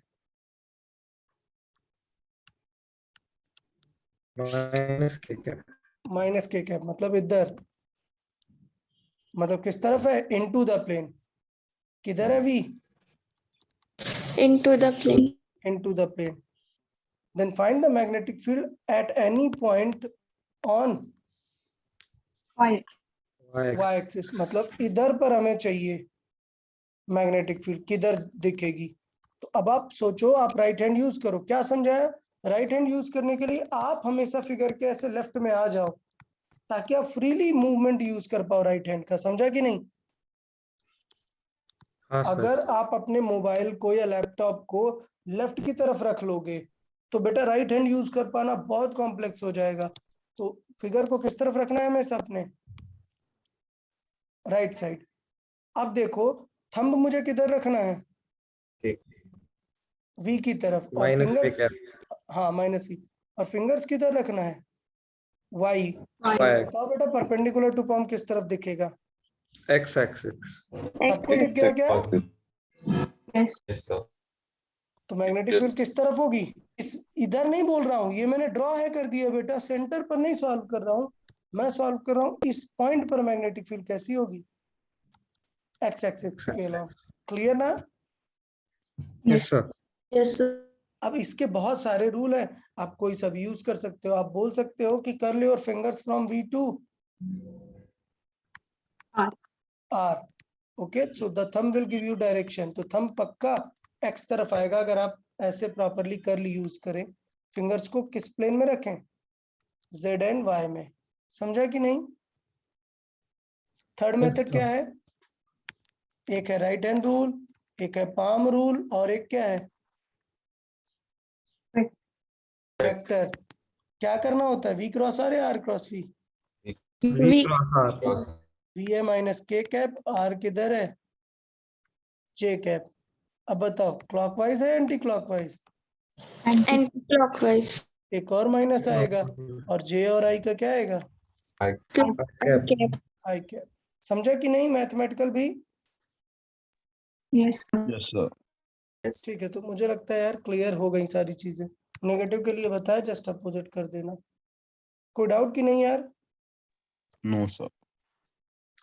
minus k cap. Minus K cap मतलब इधर, मतलब किस तरफ है, इनटू द प्लेन। किधर है V, into the plane. into the plane. Then find the magnetic field at any point on Y. Y y axis, मतलब इधर पर हमें चाहिए मैग्नेटिक फील्ड किधर दिखेगी। तो अब आप सोचो, आप राइट हैंड यूज करो। क्या समझाया, राइट हैंड यूज करने के लिए आप हमेशा फिगर के ऐसे लेफ्ट में आ जाओ ताकि आप फ्रीली मूवमेंट यूज कर पाओ राइट हैंड का। समझा कि नहीं? हाँ सर। अगर आप अपने मोबाइल को या लैपटॉप को लेफ्ट की तरफ रख लोगे तो बेटा राइट हैंड यूज कर पाना बहुत कॉम्प्लेक्स हो जाएगा। तो फिगर को किस तरफ रखना है हमेशा, अपने राइट साइड। अब देखो थंब मुझे किधर रखना है, वी की तरफ, और माइनस k फिंगर्स, cap. हाँ माइनस वी, और फिंगर्स किधर रखना है, वाई। Y बताओ बेटा परपेंडिकुलर टू palm किस तरफ दिखेगा, x axis. सबको दिख गया क्या? Yes. Yes, sir. तो मैग्नेटिक फील्ड किस तरफ होगी, इस इधर नहीं बोल रहा हूँ, ये मैंने ड्रॉ है कर दिया बेटा, सेंटर पर नहीं सॉल्व कर रहा हूँ, मैं सॉल्व कर रहा हूँ इस पॉइंट पर मैग्नेटिक फील्ड कैसी होगी, एक्स एक्सिस के अलॉन्ग। क्लियर ना? Yes sir. Yes, sir. अब इसके बहुत सारे रूल है, आप कोई सब यूज कर सकते हो। आप बोल सकते हो कि curl your fingers from V to R. R, okay, so the thumb will give you direction. तो थंब पक्का एक्स तरफ आएगा अगर आप ऐसे प्रॉपरली कर्ल यूज करें। फिंगर्स को किस प्लेन में रखें, जेड एंड वाई में। समझा कि नहीं? थर्ड मेथड क्या है, एक है राइट हैंड रूल, एक है पाम रूल, और एक क्या है, वेक्टर। क्या करना होता है, वी क्रॉस आर या R cross V? V cross R. V है माइनस के कैप, आर किधर है, जे कैप। अब बताओ क्लॉकवाइज है एंटी क्लॉकवाइज? Anti-clockwise. एक और माइनस आएगा और जे और आई का क्या आएगा, Cap. आई कैप। समझा कि नहीं मैथमेटिकल भी? Yes, sir. Yes, sir. ठीक है, तो मुझे लगता है यार क्लियर हो गई सारी चीजें। नेगेटिव के लिए बताया, जस्ट अपोजिट कर देना। कोई डाउट कि नहीं यार? No, sir.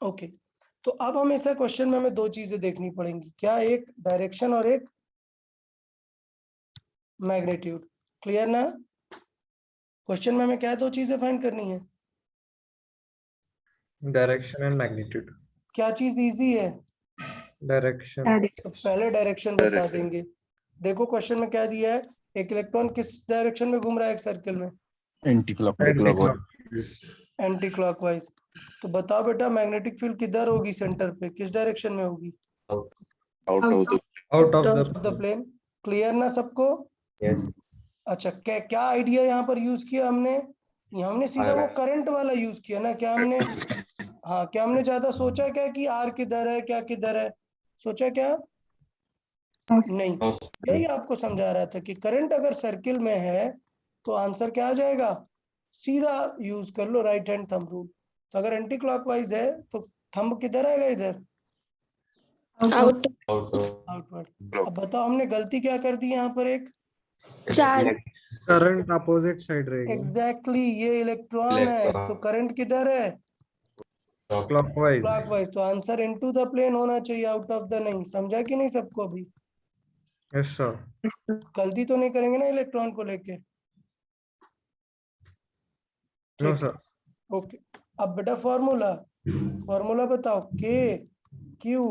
ओके, तो अब हमेशा क्वेश्चन में हमें दो चीजें देखनी पड़ेंगी, क्या, एक डायरेक्शन और एक मैग्नीट्यूड। क्लियर ना? क्वेश्चन में हमें क्या दो चीजें फाइंड करनी है, Direction and magnitude. क्या चीज इजी है? Direction. तो पहले डायरेक्शन बता देंगे। देखो क्वेश्चन में क्या दिया है, एक इलेक्ट्रॉन किस डायरेक्शन में घूम रहा है एक सर्किल में, Anti-clockwise. Anti clockwise. तो बताओ बेटा मैग्नेटिक फील्ड किधर होगी, सेंटर पे किस डायरेक्शन में होगी, Out of the Out of the the plane. Clear ना सबको? Yes. अच्छा, क्या क्या आइडिया यहाँ पर यूज किया हमने, हमने सीधा वो करंट वाला यूज किया ना, क्या हमने, हाँ क्या हमने ज्यादा सोचा क्या कि आर किधर है क्या किधर है, सोचा क्या? नहीं, यही आपको समझा रहा था कि करंट अगर सर्किल में है तो आंसर क्या आ जाएगा, सीधा यूज कर लो राइट हैंड थंब रूल। तो अगर एंटी क्लॉकवाइज है तो थंब किधर आएगा, इधर Out. आउटवर्ड। अब बताओ हमने गलती क्या कर दी यहाँ पर, एक Charge. current opposite side रहेगी. एग्जैक्टली ये इलेक्ट्रॉन है तो करंट किधर है, Clockwise. क्लॉकवाइज। तो आंसर इनटू द प्लेन होना चाहिए, आउट ऑफ द नहीं। समझा कि नहीं सबको? अभी Yes sir. गलती तो नहीं करेंगे ना इलेक्ट्रॉन को लेके? No ठीक sir. है, ओके। अब बेटा फॉर्मूला, फॉर्मूला बताओ, K q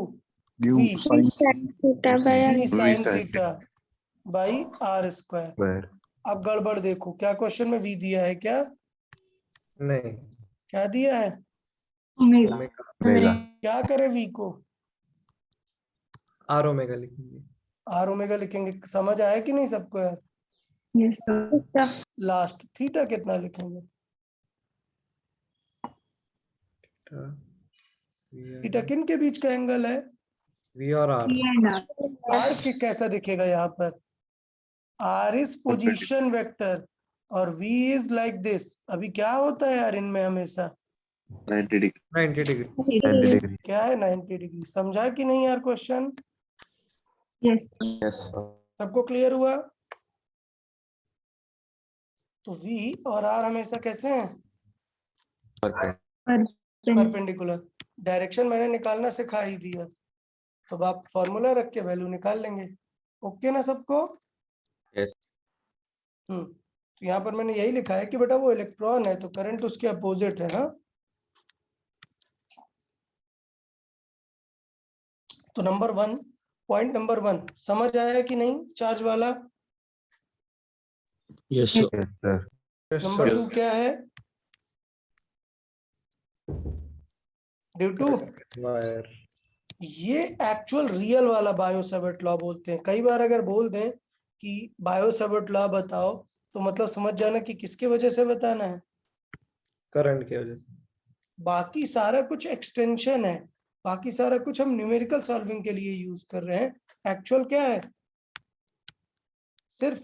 give V sign. Theta by R. V sine theta by R square. Where? अब गड़बड़ देखो, क्या क्वेश्चन में वी दिया है क्या, नहीं. क्या दिया है, Omega. Omega. क्या करें वी को, R omega लिखेंगे. आर ओमेगा लिखेंगे। समझ आया कि नहीं सबको यार? Yes, sir. लास्ट थीटा कितना लिखेंगे, थीटा किन के बीच का एंगल है, V और R. V and R. R के कैसा दिखेगा यहाँ पर, आर इज पोजीशन वेक्टर और वी इज लाइक दिस। अभी क्या होता है यार इनमें हमेशा, 90 degree. 90 degree. 90 degree. क्या है 90 डिग्री? समझा कि नहीं यार क्वेश्चन? Yes. Yes, sir. सबको क्लियर हुआ? तो V और R हमेशा कैसे हैं? परपेंडिकुलर। डायरेक्शन मैंने निकालना सिखा ही दिया, तो अब आप फॉर्मूला रख के वैल्यू निकाल लेंगे। ओके ना सबको? Yes. तो यहाँ पर मैंने यही लिखा है कि बेटा वो इलेक्ट्रॉन है तो करंट उसके अपोजिट है। हाँ, तो नंबर 1, पॉइंट नंबर 1 समझ आया कि नहीं चार्ज वाला? Yes, sir. Yes, sir. Yes, number sir. 2 क्या है? Due to Wire. ये एक्चुअल रियल वाला बायो सावर्ट लॉ बोलते हैं। कई बार अगर बोल दें कि बायो सावर्ट लॉ बताओ तो मतलब समझ जाना कि किसके वजह से बताना है। करंट की वजह से। बाकी सारा कुछ एक्सटेंशन है, बाकी सारा कुछ हम न्यूमेरिकल सॉल्विंग के लिए यूज कर रहे हैं। एक्चुअल क्या है? सिर्फ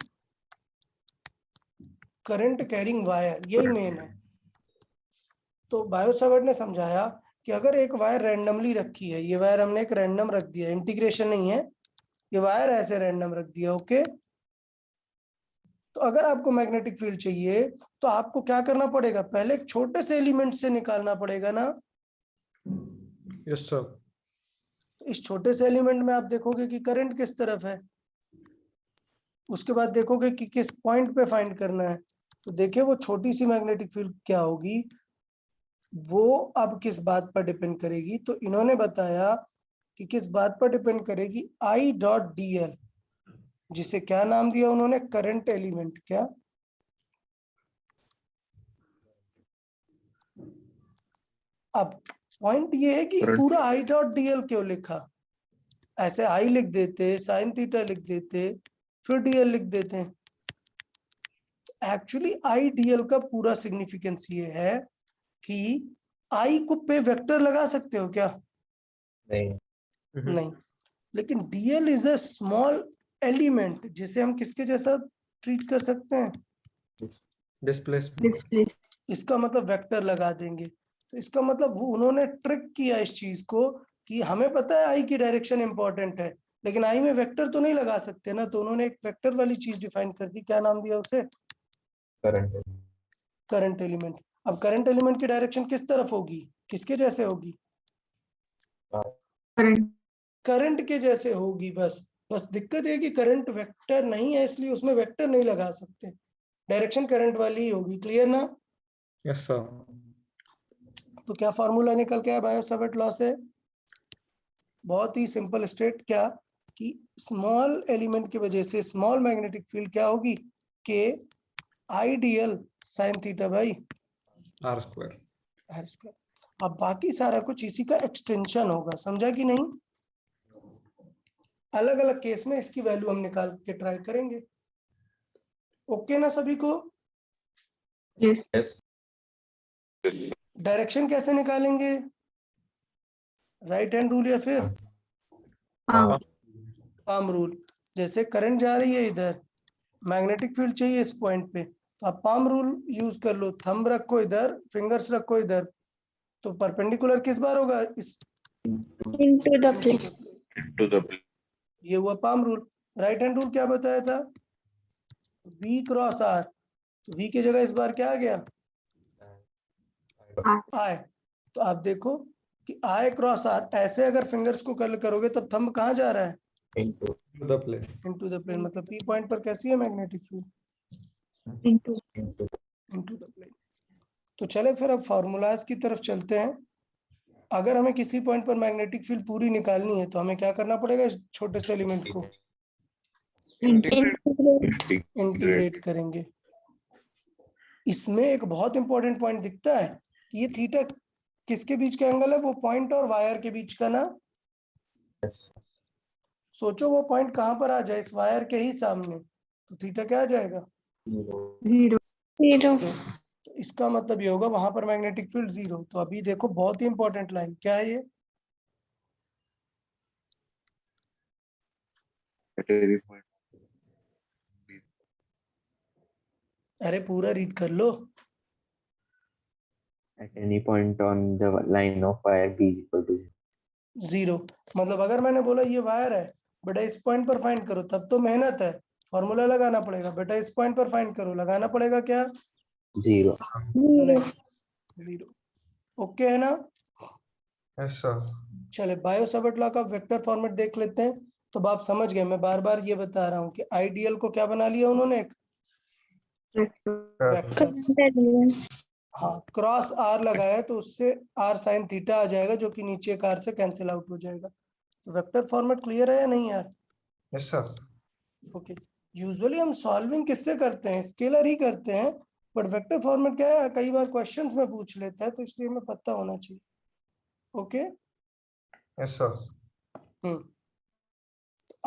करंट कैरिंग वायर, यही मेन है। तो बायो सावर्ट ने समझाया कि अगर एक वायर रैंडमली रखी है, ये वायर हमने एक रैंडम रख दिया, इंटीग्रेशन नहीं है, ये वायर ऐसे रैंडम रख दिया। ओके, तो अगर आपको मैग्नेटिक फील्ड चाहिए तो आपको क्या करना पड़ेगा? पहले एक छोटे से एलिमेंट से निकालना पड़ेगा ना। Yes, sir. तो इस छोटे से एलिमेंट में आप देखोगे कि करंट किस तरफ है, उसके बाद देखोगे कि किस पॉइंट पे फाइंड करना है। तो देखिए वो छोटी सी मैग्नेटिक फील्ड क्या होगी, वो अब किस बात पर डिपेंड करेगी? तो इन्होंने बताया कि किस बात पर डिपेंड करेगी, आई डॉट डी एल, जिसे क्या नाम दिया उन्होंने? Current element. क्या? अब पॉइंट ये है कि Current. पूरा आई डॉट डी एल क्यों लिखा? ऐसे आई लिख देते, साइन थीटा लिख देते, फिर डीएल लिख देते हैं। एक्चुअली आई डीएल का पूरा सिग्निफिकेंस ये है कि आई को पे वेक्टर लगा सकते हो क्या? नहीं। लेकिन DL is a small element जिसे हम किसके जैसा ट्रीट कर सकते हैं? Displacement. Display. इसका मतलब वेक्टर लगा देंगे। तो इसका मतलब वो उन्होंने ट्रिक किया इस चीज को कि हमें पता है आई की डायरेक्शन इंपॉर्टेंट है, लेकिन आई में वेक्टर तो नहीं लगा सकते ना, तो उन्होंने एक वेक्टर वाली चीज डिफाइन कर दी। क्या नाम दिया उसे? Current element. अब करंट एलिमेंट की डायरेक्शन किस तरफ होगी? किसके जैसे होगी? Current. करंट के जैसे होगी। बस बस दिक्कत है कि करंट वेक्टर नहीं है, इसलिए उसमें वेक्टर नहीं लगा सकते, डायरेक्शन करंट वाली ही होगी। क्लियर ना? Yes, sir. तो क्या फॉर्मूला निकल के आया बायो सावर्ट लॉ से? बहुत ही सिंपल स्टेट, क्या कि स्मॉल एलिमेंट की वजह से स्मॉल मैग्नेटिक फील्ड क्या होगी? K I D L sine theta by R square. R square. अब बाकी सारा कुछ इसी का एक्सटेंशन होगा। समझा कि नहीं? अलग अलग केस में इसकी वैल्यू हम निकाल के ट्राई करेंगे। ओके ना सभी को? Yes. डायरेक्शन कैसे निकालेंगे? राइट हैंड रूल या फिर पाम रूल? जैसे करंट जा रही है इधर, मैग्नेटिक फील्ड चाहिए इस पॉइंट पे, तो आप पाम रूल यूज कर लो। थंब रखो इधर, फिंगर्स रखो इधर, तो परपेंडिकुलर किस बार होगा? इस Into the plane. Into the plane. ये हुआ palm rule. Right hand rule क्या बताया था? V क्रॉस R, तो V की जगह इस बार क्या आ गया? I। तो आप देखो कि I क्रॉस R, ऐसे अगर फिंगर्स को कर्ल करोगे तब थंब कहाँ जा रहा है? To the plane. Into the plane. मतलब P पॉइंट पर कैसी है magnetic field? Into. Into the plane. तो चले फिर अब फॉर्मूलाज की तरफ चलते हैं। अगर हमें किसी पॉइंट पर मैग्नेटिक फील्ड पूरी निकालनी है तो हमें क्या करना पड़ेगा? इस छोटे से एलिमेंट को इंटीग्रेट करेंगे। इसमें एक बहुत इंपॉर्टेंट पॉइंट दिखता है कि ये थीटा किसके बीच का एंगल है? वो पॉइंट और वायर के बीच का ना। सोचो वो पॉइंट कहां पर आ जाए? इस वायर के ही सामने, तो थीटा क्या आ जाएगा? 0. 0. तो इसका मतलब ये होगा वहां पर मैग्नेटिक फील्ड 0। तो अभी देखो बहुत ही इंपॉर्टेंट लाइन क्या है ये? At every point. अरे पूरा रीड कर लो। At any point on the line of wire B is equal to 0. 0 मतलब अगर मैंने बोला ये वायर है बेटा इस पॉइंट पर फाइंड करो, तब तो मेहनत है, फॉर्मूला लगाना पड़ेगा। बेटा इस पॉइंट पर फाइंड करो, लगाना पड़ेगा क्या? 0. नहीं, 0। ओके है ना? Yes, sir. चले बायो सावर्ट लॉ का वेक्टर फॉर्मेट देख लेते हैं। तो आप समझ गए, मैं बार बार ये बता रहा हूँ कि आइडियल को क्या बना लिया उन्होंने, एक वेक्टर। हाँ, क्रॉस आर लगाया तो उससे आर साइन थीटा आ जाएगा, जो कि नीचे कार से कैंसिल आउट हो जाएगा। तो वेक्टर फॉर्मेट क्लियर है या नहीं यार? Yes, sir. ओके। यूजुअली हम सॉल्विंग किससे करते हैं, स्केलर ही करते हैं, बट वेक्टर फॉर्मेट क्या है, कई बार क्वेश्चंस में पूछ लेता है, तो इसलिए हमें पता होना चाहिए। ओके। Yes, sir.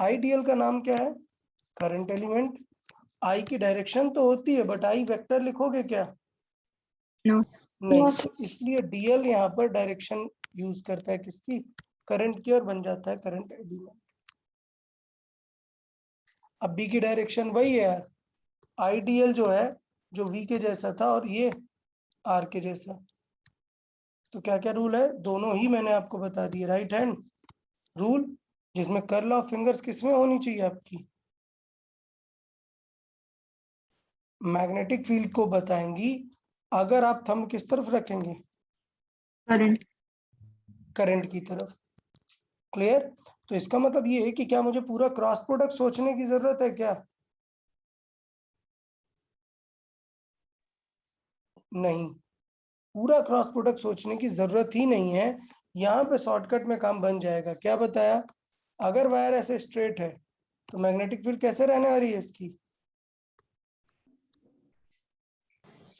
आइडियल का नाम क्या है? Current element. आई की डायरेक्शन तो होती है, बट आई वेक्टर लिखोगे क्या? No. नहीं। No, तो इसलिए डीएल यहाँ पर डायरेक्शन यूज करता है किसकी? करंट की, और बन जाता है करंट एलिमेंट। अब बी की डायरेक्शन वही है यार, आईडीएल जो है जो वी के जैसा था और ये आर के जैसा। तो क्या क्या रूल है, दोनों ही मैंने आपको बता दिए। राइट हैंड रूल, जिसमें कर्ल ऑफ फिंगर्स किसमें होनी चाहिए आपकी? मैग्नेटिक फील्ड को बताएंगी अगर आप थंब किस तरफ रखेंगे? current. करंट की तरफ। क्लियर? तो इसका मतलब ये है कि क्या मुझे पूरा क्रॉस प्रोडक्ट सोचने की जरूरत है क्या? नहीं, पूरा क्रॉस प्रोडक्ट सोचने की जरूरत ही नहीं है। यहाँ पे शॉर्टकट में काम बन जाएगा। क्या बताया? अगर वायर ऐसे स्ट्रेट है तो मैग्नेटिक फील्ड कैसे रहने वाली है इसकी?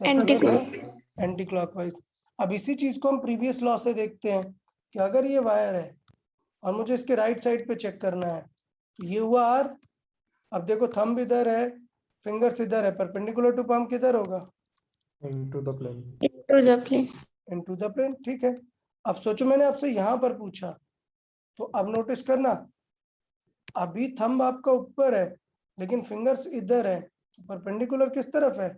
Anti clockwise. अब इसी चीज को हम प्रीवियस लॉ से देखते हैं कि अगर ये वायर है और मुझे इसके राइट साइड पे चेक करना है, तो ये हुआ आर। अब देखो थंब इधर है, फिंगर्स इधर है, परपेंडिकुलर टू पाम किधर होगा? Into the plane. Into the plane. Into the plane. ठीक है। अब सोचो मैंने आपसे यहां पर पूछा, तो अब नोटिस करना, अभी थंब आपका ऊपर है लेकिन फिंगर्स इधर है, तो परपेंडिकुलर किस तरफ है?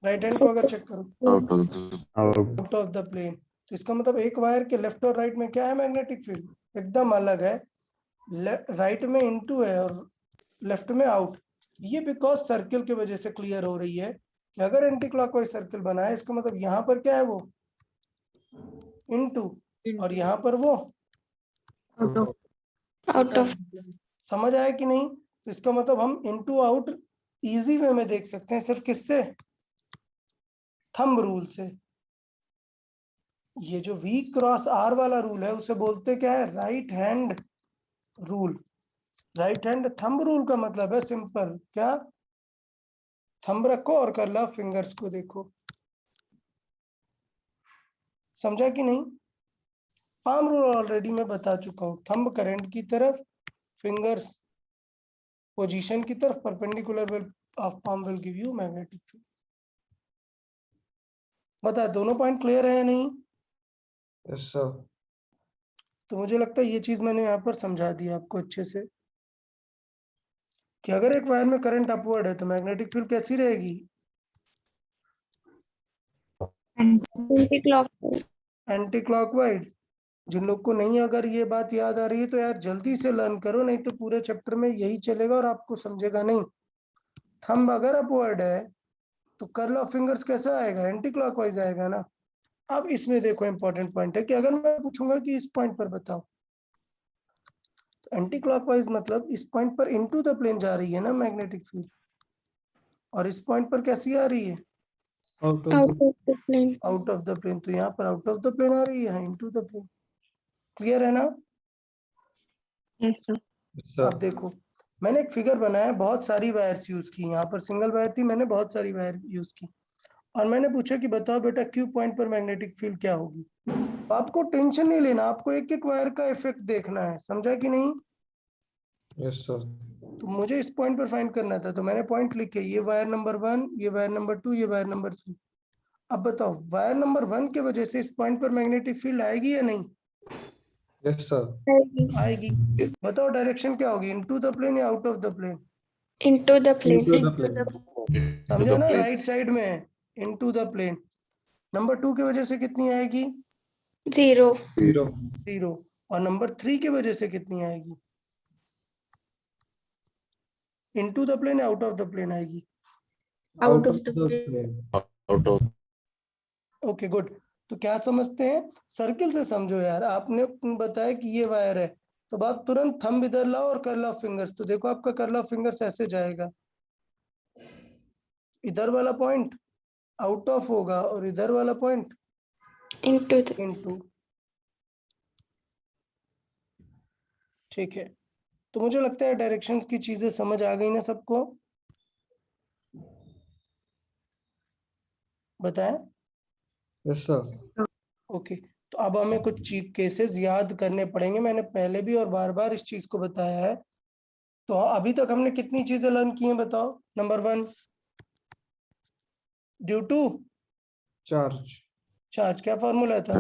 राइट हैंड को अगर चेक करो, Out of the out of the plane. तो इसका मतलब एक वायर के लेफ्ट और राइट में क्या है? मैग्नेटिक फील्ड एकदम अलग है। राइट में इनटू है और लेफ्ट में आउट। ये बिकॉज सर्किल की वजह से क्लियर हो रही है कि अगर एंटी क्लॉकवाइज सर्किल बना है, इसका मतलब यहाँ पर क्या है, वो इनटू, और यहाँ पर वो Out of. समझ आया कि नहीं? तो इसका मतलब हम इनटू आउट इजी वे में देख सकते हैं, सिर्फ किससे? थंब रूल से। ये जो V क्रॉस R वाला रूल है उसे बोलते क्या है? Right hand rule. Right hand thumb rule का मतलब है सिंपल, क्या? थंब रखो और कर्ल ऑफ फिंगर्स को देखो। समझा कि नहीं? पाम रूल ऑलरेडी मैं बता चुका हूँ, थंब करंट की तरफ, फिंगर्स पोजीशन की तरफ, perpendicular will of palm will give you magnetic field. बता, दोनों पॉइंट क्लियर है या नहीं? Yes, sir. तो मुझे लगता है ये चीज मैंने यहाँ पर समझा दी आपको अच्छे से, कि अगर एक वायर में करंट अपवर्ड है तो मैग्नेटिक फील्ड कैसी रहेगी? Anti-clockwise. Anti clockwise. जिन लोग को नहीं अगर ये बात याद आ रही है तो यार जल्दी से लर्न करो, नहीं तो पूरे चैप्टर में यही चलेगा और आपको समझेगा नहीं। थंब अगर अपवर्ड है तो कर्ल ऑफ फिंगर्स कैसा आएगा? एंटी क्लॉकवाइज आएगा ना। अब इसमें देखो इंपॉर्टेंट पॉइंट है कि अगर मैं पूछूंगा कि इस पॉइंट पर बताओ, तो एंटी क्लॉकवाइज मतलब इस पॉइंट पर इनटू द प्लेन जा रही है ना मैग्नेटिक फील्ड, और इस पॉइंट पर कैसी आ रही है? Out of Out the. of the plane. Out of the plane. तो यहाँ पर आउट ऑफ द प्लेन आ रही है, इनटू द प्लेन। क्लियर है ना? Yes, sir. Yes, sir. अब देखो मैंने एक फिगर बनाया, बहुत सारी वायर्स यूज की, यहाँ पर सिंगल वायर थी, मैंने बहुत सारी वायर यूज की, और मैंने पूछा कि बताओ बेटा क्यू पॉइंट पर मैग्नेटिक फील्ड क्या होगी। तो आपको टेंशन नहीं लेना, आपको एक एक वायर का इफेक्ट देखना है। समझा कि नहीं? Yes, sir. तो मुझे इस पॉइंट पर फाइंड करना था, तो मैंने पॉइंट लिखे, ये वायर नंबर 1, ये वायर नंबर 2, ये वायर नंबर 3। अब बताओ वायर नंबर 1 के वजह से इस पॉइंट पर मैग्नेटिक फील्ड आएगी या नहीं? Yes, sir. आएगी। बताओ डायरेक्शन क्या होगी, इनटू द प्लेन या out of the plane? Into the plane. Into the plane. समझा ना? plane. राइट साइड में है, इनटू द प्लेन। नंबर 2 की वजह से कितनी आएगी? 0. 0. 0। और नंबर 3 की वजह से कितनी आएगी? Into the plane, out of the plane आएगी? Out of the plane. plane. Out of okay good. तो क्या समझते हैं? सर्किल से समझो यार। आपने बताया कि ये वायर है, तो आप तुरंत थंब इधर लाओ और कर्ल ऑफ फिंगर्स। तो देखो आपका कर्ल ऑफ फिंगर्स ऐसे जाएगा, इधर वाला पॉइंट आउट ऑफ होगा और इधर वाला पॉइंट Into the. इनटू। ठीक है, तो मुझे लगता है डायरेक्शंस की चीजें समझ आ गई ना सबको? बताएं। Yes, sir. ओके, तो अब हमें कुछ केसेस याद करने पड़ेंगे। मैंने पहले भी और बार बार इस चीज को बताया है। तो अभी तक हमने कितनी चीजें लर्न की हैं बताओ? Number 1, due to Charge. Charge, क्या फॉर्मूला था?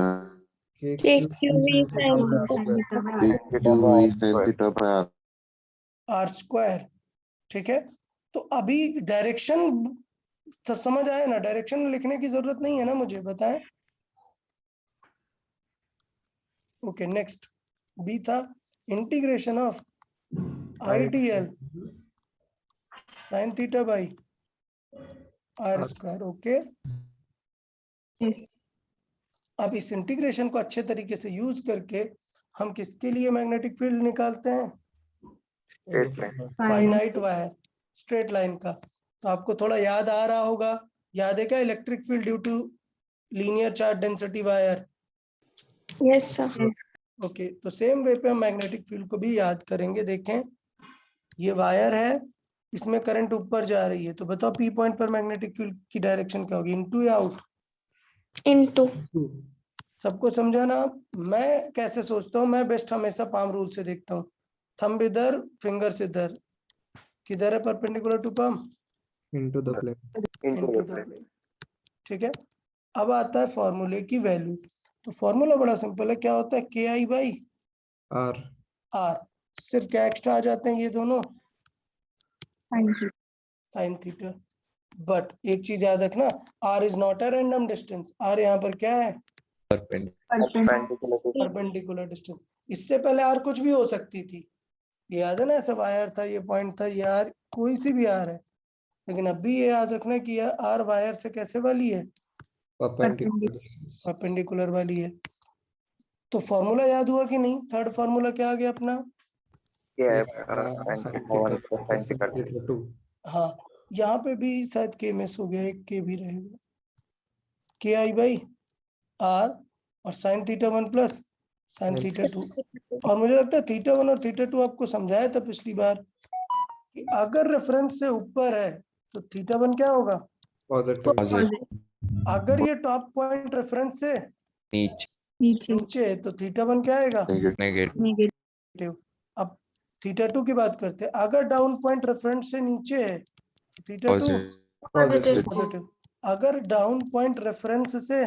K K Q Q sin theta by R square. Q is sin theta by R. R square. ठीक है, तो अभी डायरेक्शन तो समझ आया ना? डायरेक्शन लिखने की जरूरत नहीं है ना मुझे, बताएं। ओके नेक्स्ट, बी था integration of I D L sine theta by R square. Okay, Yes. अब इस इंटीग्रेशन को अच्छे तरीके से यूज करके हम किसके लिए मैग्नेटिक फील्ड निकालते हैं? फाइनाइट वायर, स्ट्रेट लाइन का। तो आपको थोड़ा याद आ रहा होगा, याद है क्या? Electric field due to linear charge density wire. Yes, sir. Okay, तो सेम वे पे हम मैग्नेटिक फील्ड को भी याद करेंगे। देखें, ये वायर है, इसमें करंट ऊपर जा रही है, तो बताओ पी पॉइंट पर मैग्नेटिक फील्ड की डायरेक्शन क्या होगी? इनटू या आउट? Into. सबको समझा ना? मैं कैसे सोचता हूँ, मैं बेस्ट हमेशा पाम रूल से देखता हूँ। थंब इधर, फिंगर्स इधर, किधर है perpendicular to palm? into the plane. Into the plane. ठीक है, अब आता है फॉर्मूले की वैल्यू। तो फॉर्मूला बड़ा सिंपल है, क्या होता है? K I by R. Are. सिर्फ क्या एक्स्ट्रा आ जाते हैं ये दोनों? Thank you. Sine theta. But एक चीज याद रखना, R is not a random distance. R यहाँ पर क्या है? Perpendicular distance. इससे पहले आर कुछ भी हो सकती थी, ये याद है ना? ऐसा वायर था, ये पॉइंट था, ये आर कोई सी भी आर है। लेकिन अब भी ये याद रखना कि यह आर वायर से कैसे वाली है? Perpendicular distance. परपेंडिकुलर वाली है। तो फॉर्मूला याद हुआ कि नहीं? थर्ड फॉर्मूला क्या आ गया अपना? Sin theta 2. हाँ, यहाँ पे भी शायद के मिस हो गया, एक के भी रहेगा। के आई बाई आर और sine theta 1 plus sine theta 2। और मुझे लगता है थीटा 1 और थीटा 2 आपको समझाया था पिछली बार कि अगर रेफरेंस से ऊपर है तो थीटा 1 क्या होगा? Positive. अगर ये टॉप पॉइंट रेफरेंस से नीचे नीचे है तो थीटा 1 क्या आएगा? Negative negative. अब थीटा 2 की बात करते हैं। अगर डाउन पॉइंट रेफरेंस से नीचे है तो थीटा 2 Positive. पॉजिटिव। अगर डाउन पॉइंट रेफरेंस से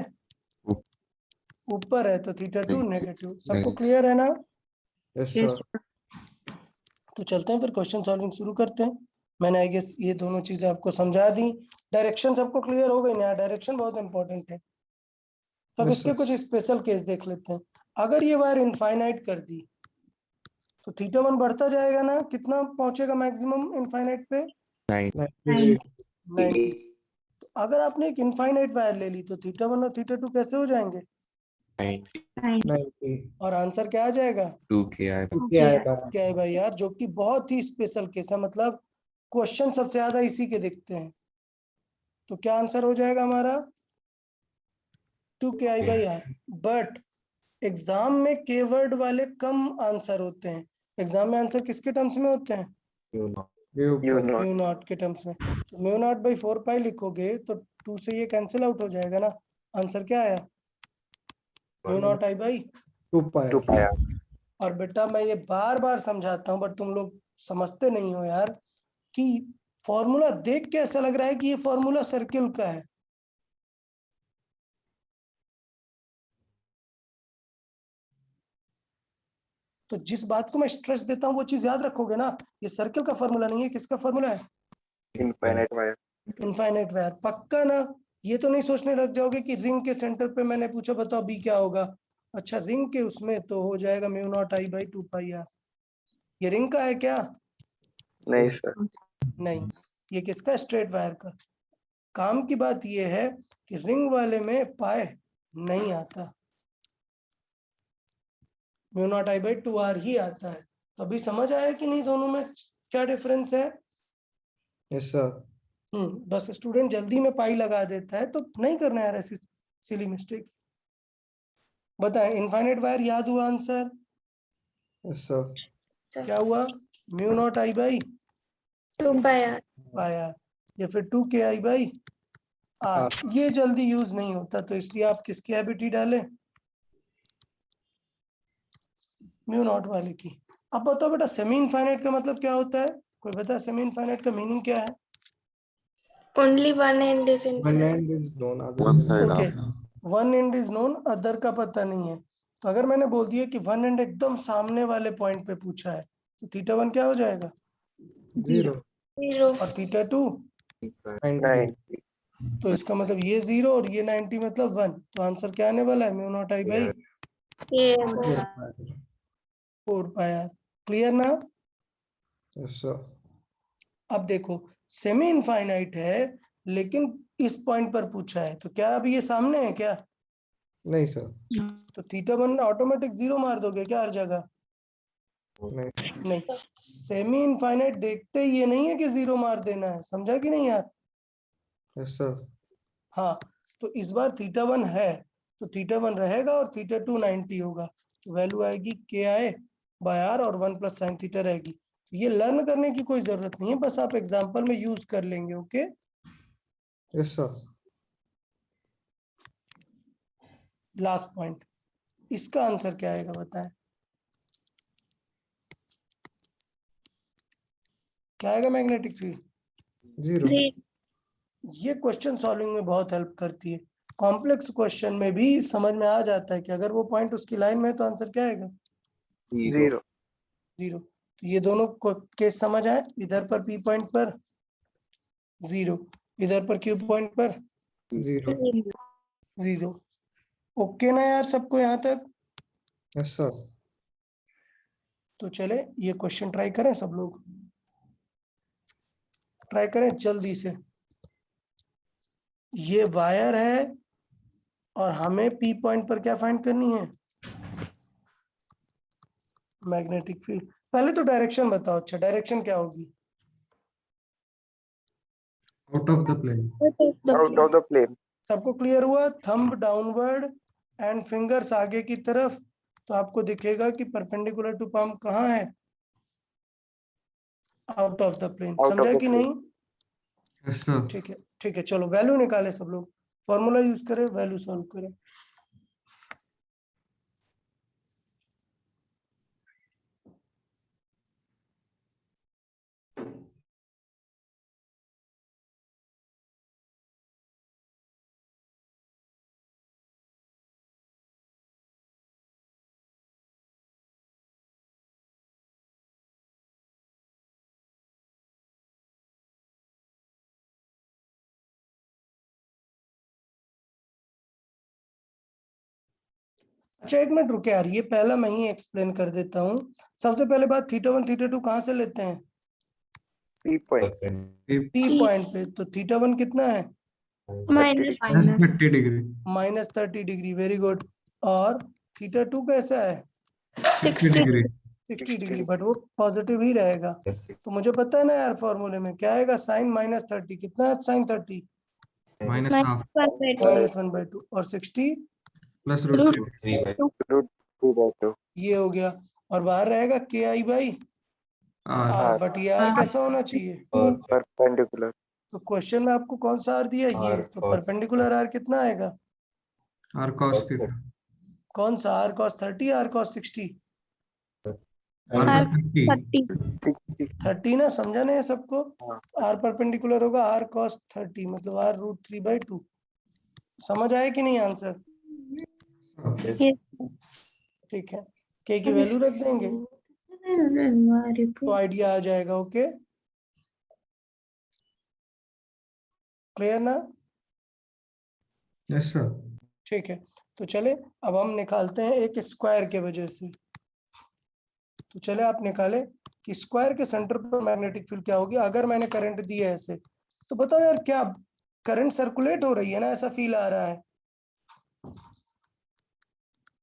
ऊपर है तो थीटा 2 नेगेटिव। सबको क्लियर है ना? Yes, sir. तो चलते हैं फिर क्वेश्चन सॉल्विंग शुरू करते हैं। मैंने आई गेस ये दोनों चीजें आपको समझा दी। डायरेक्शन सबको क्लियर हो गई ना? डायरेक्शन बहुत इंपॉर्टेंट है। तो अब Yes, इसके sir. कुछ स्पेशल केस देख लेते हैं। अगर ये वायर इनफाइनाइट कर दी तो थीटा 1 बढ़ता जाएगा ना? कितना पहुंचेगा मैक्सिमम इनफाइनाइट पे? 98. 90। तो अगर आपने एक इनफाइनाइट वायर ले ली तो थीटा 1 और थीटा 2 कैसे हो जाएंगे? 90. और आंसर क्या आ जाएगा? 2 के आएगा क्या आएगा? क्या है भाई यार, जो कि बहुत ही स्पेशल केस है। मतलब क्वेश्चन सबसे ज्यादा इसी के दिखते हैं। तो क्या आंसर हो जाएगा हमारा? 2 के I by are. But exam में के वर्ड वाले कम आंसर होते हैं। एग्जाम में आंसर किसके टर्म्स में होते हैं? म्यू नॉट के टर्म्स में। तो म्यू नॉट बाई 4 पाई लिखोगे तो 2 से ये कैंसिल आउट हो जाएगा ना? आंसर क्या आया? Mu naught I by. 2 pi. और बेटा मैं ये बार बार समझाता हूँ बट तुम लोग समझते नहीं हो यार, कि फॉर्मूला देख के ऐसा लग रहा है कि ये फॉर्मूला सर्किल का है। तो जिस बात को मैं स्ट्रेस देता हूँ वो चीज याद रखोगे ना? ये सर्किल का फॉर्मूला नहीं है, किसका फॉर्मूला है? Infinite wire. Infinite wire. पक्का ना? ये तो नहीं सोचने लग जाओगे कि रिंग के सेंटर पे मैंने पूछा बताओ बी क्या होगा। अच्छा रिंग के उसमें तो हो जाएगा mu not I by 2 pi R. ये रिंग का है क्या? नहीं सर। नहीं, ये किसका? स्ट्रेट वायर का। काम की बात ये है कि रिंग वाले में पाए नहीं आता, mu not I by 2 R ही आता है। तो अभी समझ आया कि नहीं दोनों में क्या डिफरेंस है? Yes sir. बस स्टूडेंट जल्दी में पाई लगा देता है, तो नहीं करना यार ऐसी सिली मिस्टेक्स। बताएं, इनफाइनाइट वायर याद हुआ आंसर? Yes sir. क्या हुआ? Mu not I by 2 pi R. R या फिर 2 KI बाई आर। ये जल्दी यूज नहीं होता, तो इसलिए आप किसकी हैबिट डालें? म्यू नॉट वाले की। अब बताओ बेटा सेमी इनफाइनाइट का मतलब क्या होता है? कोई बता, सेमी इनफाइनाइट का मीनिंग क्या है? Only one end is One infinite. hand is known, other One is side okay, up. One and is known, other का पता नहीं है। तो अगर मैंने बोल दिया कि वन एंड एकदम सामने वाले पॉइंट पे पूछा है, तो थीटा 1 क्या हो जाएगा? zero. 0. और थीटा 2? 90. तो इसका मतलब ये 0 और ये 90 मतलब 1। तो आंसर क्या आने वाला है? Mu not I by Yeah. 4 pi R. Clear ना? Yes sir. अब देखो सेमी इनफाइनाइट है लेकिन इस पॉइंट पर पूछा है, तो क्या अभी ये सामने है क्या? नहीं sir. तो थीटा 1 ऑटोमेटिक 0 मार दोगे क्या हर जगह? नहीं. नहीं, सेमी इनफाइनाइट देखते ही ये नहीं है कि 0 मार देना है, समझा कि नहीं यार? Yes sir. हाँ, तो इस बार थीटा 1 है तो थीटा 1 रहेगा और थीटा 2 90 होगा, तो वैल्यू आएगी KI बाय आर और 1 प्लस साइन थीटा रहेगी। तो ये लर्न करने की कोई जरूरत नहीं है, बस आप एग्जाम्पल में यूज कर लेंगे। Okay, Yes sir. Last point, इसका आंसर क्या आएगा बताएं? क्या आएगा मैग्नेटिक फील्ड? Zero. ये क्वेश्चन सॉल्विंग में बहुत हेल्प करती है। कॉम्प्लेक्स क्वेश्चन में भी समझ में आ जाता है कि अगर वो पॉइंट उसकी लाइन में है तो आंसर क्या आएगा? 0. 0। तो ये दोनों केस समझ आए, इधर पर P पॉइंट पर 0, इधर पर Q पॉइंट पर Zero. 0। ओके ना यार सबको यहाँ तक? Yes sir. तो चले ये क्वेश्चन ट्राई करें, सब लोग ट्राई करें जल्दी से। ये वायर है और हमें P पॉइंट पर क्या फाइंड करनी है? Magnetic field. पहले तो डायरेक्शन बताओ। अच्छा डायरेक्शन क्या होगी? Out of the plane. Out of the plane. सबको क्लियर हुआ? थंब डाउनवर्ड एंड फिंगर्स आगे की तरफ, तो आपको दिखेगा कि परपेंडिकुलर टू पाम कहाँ है? Out of the plane. Out of समझा the कि plane. नहीं? Yes sir. ठीक है, ठीक है, चलो वैल्यू निकाले सब लोग, फॉर्मूला यूज करें, वैल्यू सॉल्व करें। अच्छा एक मिनट रुके यार, ये पहला मैं ही एक्सप्लेन कर देता हूँ। सबसे पहले बात, थीटा 1 थीटा 2 कहाँ से लेते हैं? P point. P पॉइंट पे। तो थीटा 1 कितना है? Minus. 30 degree. -30 degree. Very good. और थीटा 2 कैसा है? 60 degree. 60 डिग्री, बट वो पॉजिटिव ही रहेगा। तो मुझे पता है ना यार फॉर्मूले में क्या आएगा? साइन -30 कितना है? Sign 30 Minus half. -1/2 और 60 Plus root 3. Root 3/2. ये हो गया। और बाहर रहेगा KI बाई R. आर, बट ये आर कैसा होना चाहिए? Perpendicular. तो क्वेश्चन में आपको कौन सा आर दिया? ये तो परपेंडिकुलर आर कितना आएगा? R cos theta. कौन सा? R cos 30, R cos 60? R cos 30. 30 ना, समझा नहीं है सबको? हाँ। आर परपेंडिकुलर होगा आर कॉस 30, मतलब आर रूट 3/2। समझ आया कि नहीं आंसर? ठीक है, के की वैल्यू रख देंगे तो आइडिया आ जाएगा। ओके, क्लियर ना? Yes sir. ठीक है, तो चले अब हम निकालते हैं एक स्क्वायर के वजह से। तो चले आप निकाले कि स्क्वायर के सेंटर पर मैग्नेटिक फील्ड क्या होगी अगर मैंने करंट दी है ऐसे। तो बताओ यार, क्या करंट सर्कुलेट हो रही है ना, ऐसा फील आ रहा है।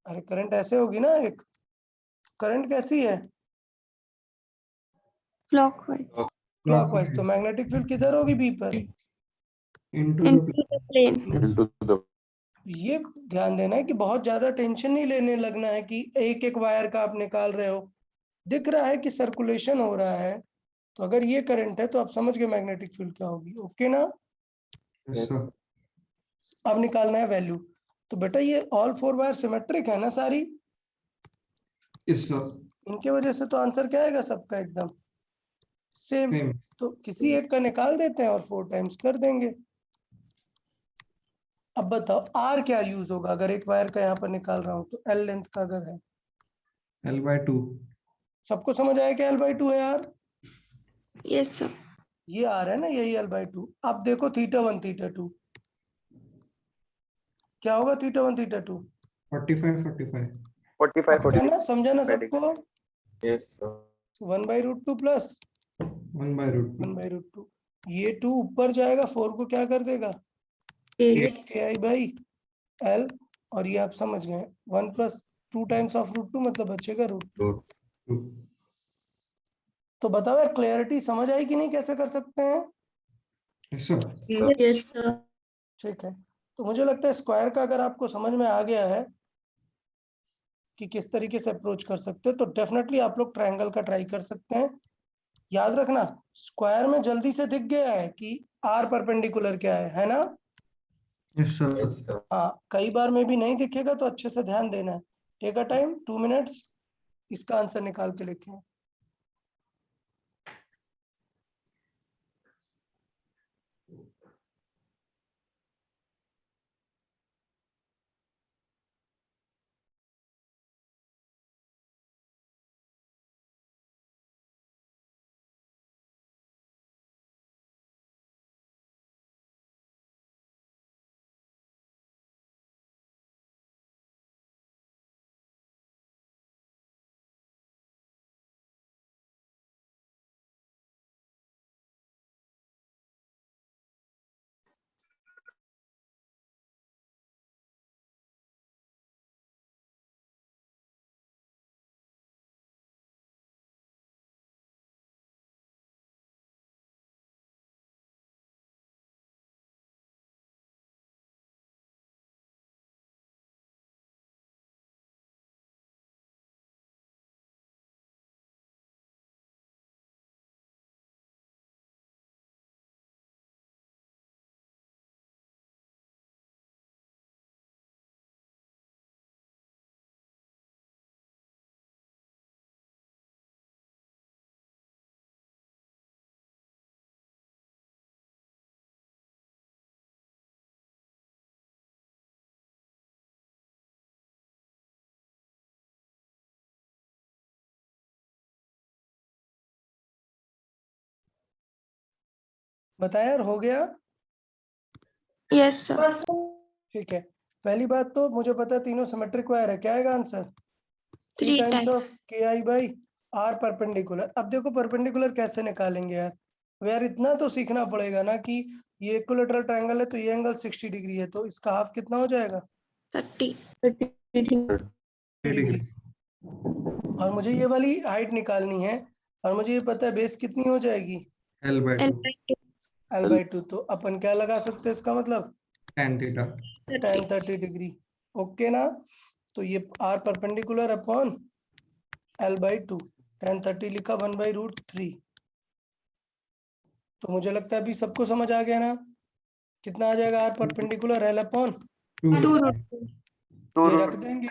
अरे करंट ऐसे होगी ना, एक करंट कैसी है, clockwise क्लॉकवाइज। तो मैग्नेटिक फील्ड किधर होगी, बी पर। Into into the plane. into the ये ध्यान देना है कि बहुत ज्यादा टेंशन नहीं लेने लगना है कि एक एक वायर का आप निकाल रहे हो। दिख रहा है कि सर्कुलेशन हो रहा है, तो अगर ये करंट है तो आप समझ गए मैग्नेटिक फील्ड क्या होगी। ओके ना। Yes sir. अब निकालना है वैल्यू। तो बेटा ये ऑल 4 वायर सिमेट्रिक है ना सारी, यस सर। इनके वजह से तो आंसर क्या आएगा सबका एकदम सेम। सेम। तो किसी एक का निकाल देते हैं और 4 टाइम्स कर देंगे। अब बताओ आर क्या यूज होगा अगर एक वायर का यहाँ पर निकाल रहा हूं तो एल लेंथ का अगर है। L/2। सबको समझ आया कि L/2 है यार। Yes, sir. ये आर है ना, यही L/2। अब देखो θ1 θ2 क्या होगा, θ1 θ2 45 45। 45 पक्का ना, समझा ना सबको। Yes, sir. 1/√2 प्लस 1/√2। 1/√2। ये 2 ऊपर जाएगा, 4 को क्या कर देगा, 8. 8KI/L। और ये आप समझ गए 1 + 2 टाइम्स ऑफ √2 मतलब बचेगा √2। 2। तो बताओ यार, क्लैरिटी समझ आई कि नहीं, कैसे कर सकते हैं। Yes sir. Yes, sir. ठीक है, तो मुझे लगता है स्क्वायर का अगर आपको समझ में आ गया है कि किस तरीके से अप्रोच कर सकते हैं, तो डेफिनेटली आप लोग ट्रायंगल का ट्राई कर सकते हैं। याद रखना, स्क्वायर में जल्दी से दिख गया है कि आर परपेंडिकुलर क्या है ना। Yes sir. Yes, sir. हाँ, कई बार में भी नहीं दिखेगा तो अच्छे से ध्यान देना है। टेक अ टाइम 2 मिनट्स, इसका आंसर निकाल के लिखें। बताया यार, हो गया। Yes, sir. ठीक है, पहली बात तो मुझे पता है तीनों सिमेट्रिक वायर है। क्या आएगा answer, 3 3 times times. Of KI/R perpendicular. अब देखो परपेंडिकुलर कैसे निकालेंगे यार। अब यार इतना तो सीखना पड़ेगा ना कि ये इक्विलैटरल ट्रायंगल है तो ये एंगल 60 डिग्री है, तो इसका हाफ कितना हो जाएगा, 30. 30 डिग्री। और मुझे ये वाली हाइट निकालनी है, और मुझे ये पता है बेस कितनी हो जाएगी, L/2। L/2. L/2। तो अपन क्या लगा सकते हैं इसका मतलब, tan थीटा। 10 30 डिग्री। ओके ना। तो ये R परपेंडिकुलर अपॉन L/2, 10 30 लिखा 1/√3। तो मुझे लगता है अभी सबको समझ आ गया ना, कितना आ जाएगा R perpendicular L upon 2 Two ये root रख देंगे।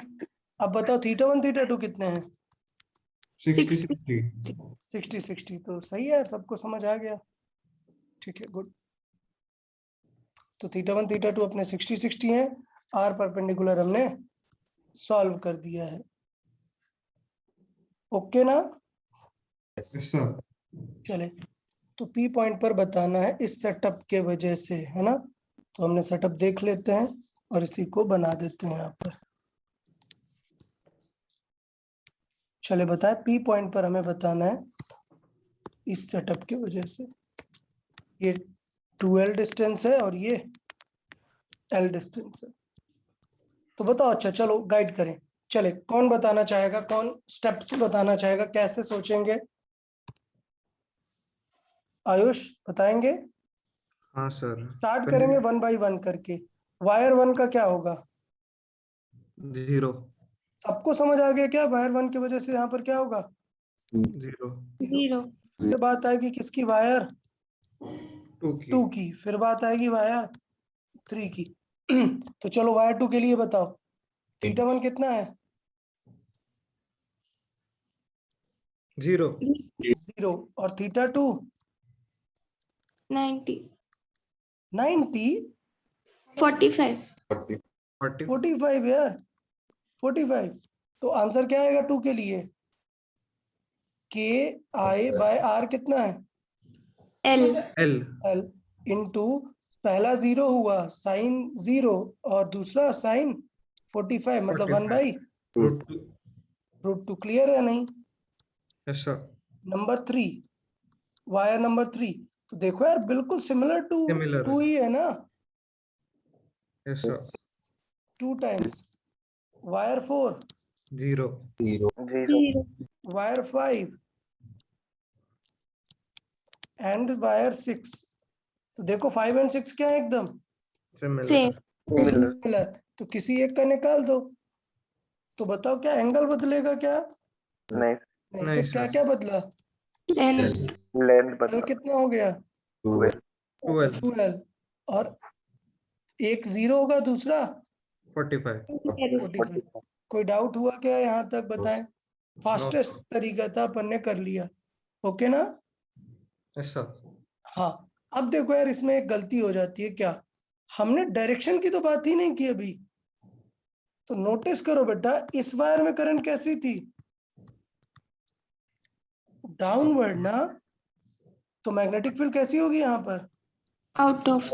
अब बताओ θ1 θ2 कितने हैं, 60 60. 60। 60 60। तो सही है यार, सबको समझ आ गया। ठीक है, गुड। तो θ1 θ2 अपने 60 60 हैं, R परपेंडिकुलर हमने सॉल्व कर दिया है। ओके ना। Yes sir. चले, तो P पॉइंट पर बताना है इस सेटअप के वजह से, है ना। तो हमने सेटअप देख लेते हैं और इसी को बना देते हैं यहाँ पर। चले बताए पी पॉइंट पर हमें बताना है इस सेटअप की वजह से ये 2L डिस्टेंस है और ये L डिस्टेंस है। तो बताओ, अच्छा चलो गाइड करें। चले, कौन बताना चाहेगा, कौन स्टेप्स बताना चाहेगा, कैसे सोचेंगे? आयुष बताएंगे? हाँ सर। स्टार्ट करेंगे 1 by 1 करके। वायर 1 का क्या होगा? 0 सबको समझ आ गया क्या? वायर 1 की वजह से यहाँ पर क्या होगा? 0 0 फिर बात आएगी किसकी? वायर 2 की 2 की। फिर बात आएगी वायर 3 की। तो चलो वायर 2 के लिए बताओ, थीटा 1 कितना है? 0 0। और थीटा 2 90 90 45 40 45 यार, 45। तो आंसर क्या आएगा 2 के लिए? के आई बाय आर कितना है? L L एल इंटू पहला 0 हुआ साइन 0 और दूसरा साइन 45 मतलब 1 बाई √2। √2। क्लियर है नहीं? Yes sir. Number 3, wire number 3। तो देखो यार बिल्कुल सिमिलर टू Similar 2 ही है ना, yes sir. 2 times. Wire 4, 0 wire 5 and wire 6। तो देखो 5 एंड 6 क्या है? एकदम सिमिलर। same similar. तो किसी एक का निकाल दो। तो बताओ क्या एंगल बदलेगा क्या? नहीं, नहीं, नहीं सिर्फ क्या सर। क्या बदला? length लेंथ L बदला। कितना हो गया? 12 2L। और एक 0 होगा, दूसरा 45 45। कोई डाउट हुआ क्या यहाँ तक? बताएं। फास्टेस्ट तरीका था, अपन ने कर लिया। ओके ना? Yes sir. हाँ। अब देखो यार इसमें एक गलती हो जाती है। क्या? हमने डायरेक्शन की तो बात ही नहीं की अभी। तो नोटिस करो बेटा, इस वायर में करंट कैसी थी? डाउनवर्ड ना। तो मैग्नेटिक फील्ड कैसी होगी यहाँ पर? out of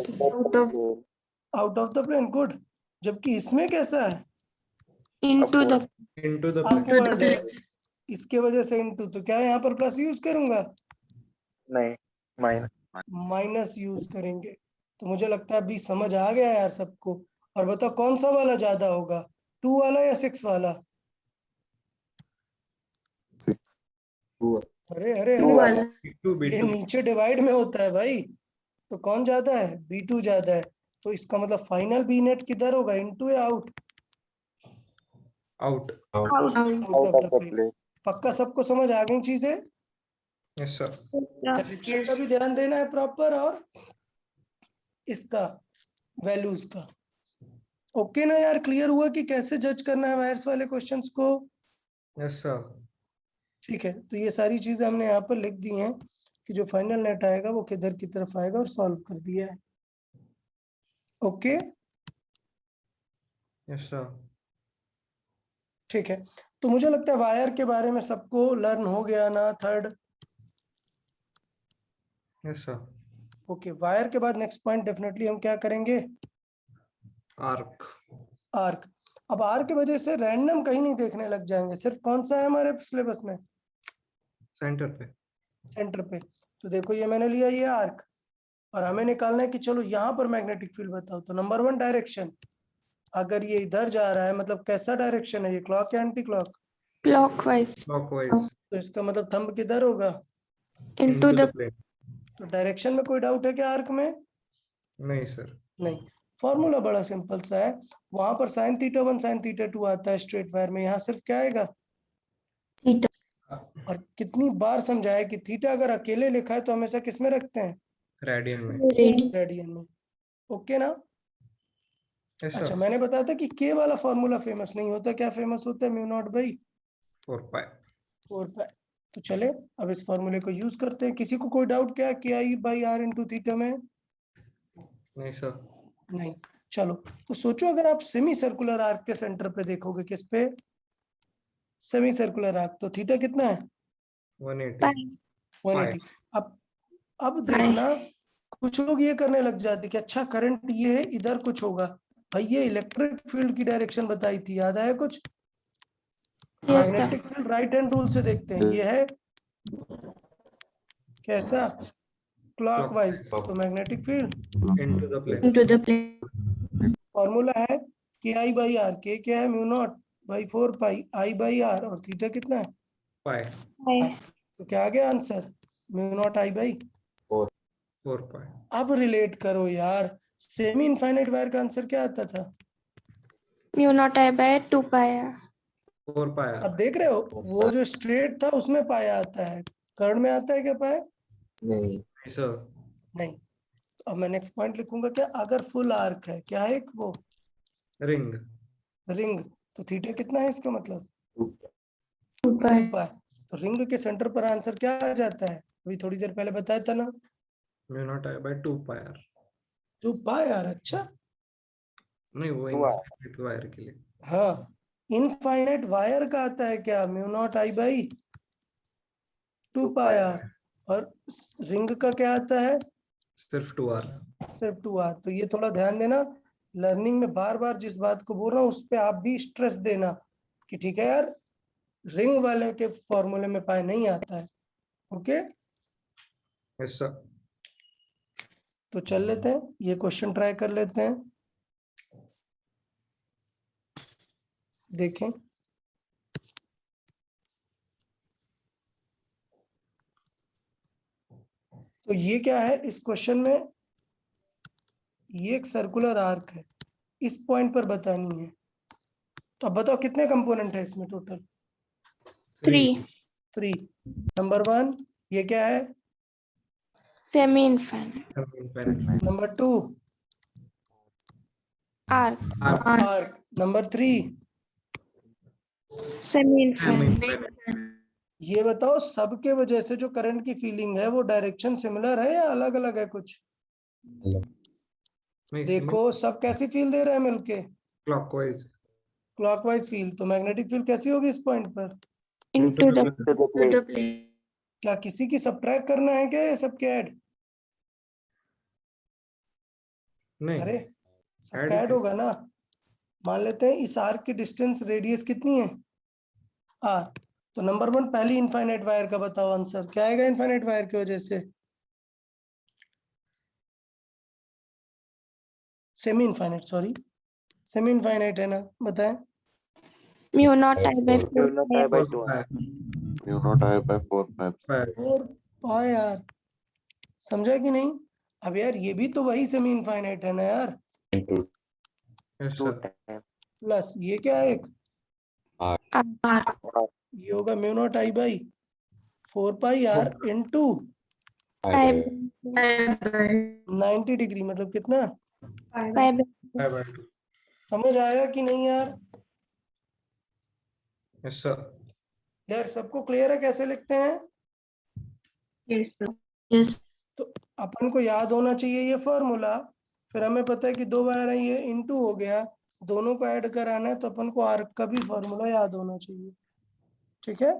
out of the plane. Good. जबकि इसमें कैसा है? into the into the upward है। इसके वजह से इनटू। तो क्या यहाँ पर प्लस यूज करूंगा? नहीं, माइनस। माइनस यूज करेंगे। तो मुझे लगता है अभी समझ आ गया यार सबको। और बताओ कौन सा वाला ज्यादा होगा, 2 वाला या 6 वाला? अरे अरे Two अरे, वाला। B2 ये B2 नीचे डिवाइड में होता है भाई। तो कौन ज्यादा है? B2 ज्यादा है। तो इसका मतलब फाइनल बी नेट किधर होगा? इनटू या out? Out. out out of the plane. Plane. पक्का सबको समझ आ गई चीजें? Yes sir. डायरेक्शन का भी ध्यान देना है प्रॉपर, और इसका वैल्यूज का। ओके ना यार? क्लियर हुआ कि कैसे जज करना है वायर्स वाले क्वेश्चंस को? Yes sir. ठीक है। तो ये सारी चीजें हमने यहाँ पर लिख दी हैं कि जो फाइनल नेट आएगा वो किधर की तरफ आएगा, और सॉल्व कर दिया है। Okay yes sir. ठीक है। तो मुझे लगता है वायर के बारे में सबको लर्न हो गया ना? Third. Yes sir. Okay, wire के बाद नेक्स्ट पॉइंट डेफिनेटली हम क्या करेंगे? आर्क। आर्क। अब आर्क की वजह से रैंडम कहीं नहीं देखने लग जाएंगे। सिर्फ कौन सा है हमारे सिलेबस में? सेंटर पे। सेंटर पे। तो देखो ये मैंने लिया ये आर्क, और हमें निकालना है कि चलो यहाँ पर मैग्नेटिक फील्ड बताओ। तो नंबर 1 डायरेक्शन। अगर ये इधर जा रहा है मतलब कैसा डायरेक्शन है? ये क्लॉक या एंटी क्लॉक? clockwise clockwise. तो इसका मतलब थंब किधर होगा? into the plane. तो डायरेक्शन में कोई डाउट है क्या आर्क में? नहीं सर। नहीं। फॉर्मूला बड़ा सिंपल सा है। वहां पर साइन थीटा 1 साइन थीटा 2 आता है स्ट्रेट वायर में, यहाँ सिर्फ क्या आएगा? theta और कितनी बार समझाया कि थीटा अगर अकेले लिखा है तो हमेशा किस में रखते हैं? रेडियन में। radian रेडियन में। ओके ना? यस अच्छा, सर। मैंने बताया था कि के वाला फॉर्मूला फेमस नहीं होता। क्या फेमस होता है? म्यू नॉट बाई 4 पाई। 4 पाई। तो चले अब इस फॉर्मूले को यूज करते हैं। किसी को कोई डाउट क्या के I by are into theta में? नहीं सर। नहीं। चलो, तो सोचो अगर आप सेमी सर्कुलर आर्क के सेंटर पे देखोगे, किस पे? Semi circular arc. तो थीटा कितना है? 180 pi 180। अब देखना, कुछ लोग ये करने लग जाते कि अच्छा करंट ये है, इधर कुछ होगा। भाई ये इलेक्ट्रिक फील्ड की डायरेक्शन बताई थी, याद आया कुछ? Yes, sir. Magnetic field right hand rule से देखते हैं, ये है कैसा? क्लॉकवाइज। तो magnetic field into the plane. Into the plane. Formula है K I by R. K क्या है? Mu naught by 4 pi I by R, और थीटा कितना है? Pi. तो क्या आ गया answer? Mu not I by 4 pi. अब रिलेट करो यार, सेमी इनफाइनाइट वायर का आंसर क्या आता था? Mu naught I by 2 pi r. 4 pi r. अब देख रहे हो, वो जो स्ट्रेट था उसमें पाया आता है, कर्ड में आता है क्या पाया? नहीं, Yes, sir. नहीं। अब मैं नेक्स्ट पॉइंट लिखूंगा क्या? अगर फुल आर्क है, क्या है वो? Ring. रिंग। तो थीटा कितना है इसका मतलब? 2 pi. 2 पाई। तो रिंग के सेंटर पर आंसर क्या आ जाता है? अभी थोड़ी देर पहले बताया था ना, Mu naught I by 2 pi r. 2 पाई यार। अच्छा नहीं, वो Two r. infinite wire के लिए. हाँ, इनफाइनाइट वायर का आता है क्या? Mu not I by 2 pi R. और रिंग का क्या आता है? सिर्फ 2 r. सिर्फ 2 आर। तो ये थोड़ा ध्यान देना, लर्निंग में बार बार जिस बात को बोल रहा हूँ उस पे आप भी स्ट्रेस देना कि ठीक है यार, रिंग वाले के फॉर्मूले में पाई नहीं आता है। Okay, Yes, sir. तो चल लेते हैं, ये क्वेश्चन ट्राई कर लेते हैं। देखें, तो ये क्या है इस क्वेश्चन में? ये एक सर्कुलर आर्क है, इस पॉइंट पर बतानी है। तो अब बताओ कितने कंपोनेंट है इसमें टोटल? 3. 3। नंबर 1 ये क्या है? Semi infinite. Infinite. Number 2 Arc. Arc. Number 3 Semi infinite. Infinite. ये बताओ सबके वजह से जो करंट की फीलिंग है वो डायरेक्शन सिमिलर है या अलग अलग है कुछ? नहीं, देखो सब कैसी फील दे रहे हैं मिलके? clockwise. Clockwise feel. तो मैग्नेटिक फील्ड कैसी होगी इस पॉइंट पर? Into the Into the plane. क्या किसी की सबट्रैक्ट करना है क्या, सबके ऐड? नहीं, अरे Add सबका ऐड कैसे? होगा ना। मान लेते हैं इस आर्क की डिस्टेंस रेडियस कितनी है? आर। तो नंबर 1 पहली इनफाइनाइट वायर का बताओ आंसर क्या आएगा इनफाइनाइट वायर की वजह से? Semi infinite, sorry semi infinite है ना, बताएं। mu naught I by Mu 4 naught pi I by 4 2 pi. r. Mu not I bye 4 pi. Pi. और पाई यार, समझा कि नहीं? अब यार ये भी तो वही सेमी इनफाइनाइट है ना यार। into Yes, 2 sir. times plus ये क्या है एक? r. r. ये होगा mu not I by 4 pi R into Pi by 90 degree, मतलब कितना? pi by Pi by 2. समझ आया कि नहीं यार? Yes, sir. यार सबको क्लियर है कैसे लिखते हैं? yes sir. Yes. तो अपन को याद होना चाहिए ये फॉर्मूला। फिर हमें पता है कि 2 वायर है, ये इनटू हो गया, दोनों को ऐड कराना है तो अपन को आर्क का भी फॉर्मूला याद होना चाहिए। ठीक है,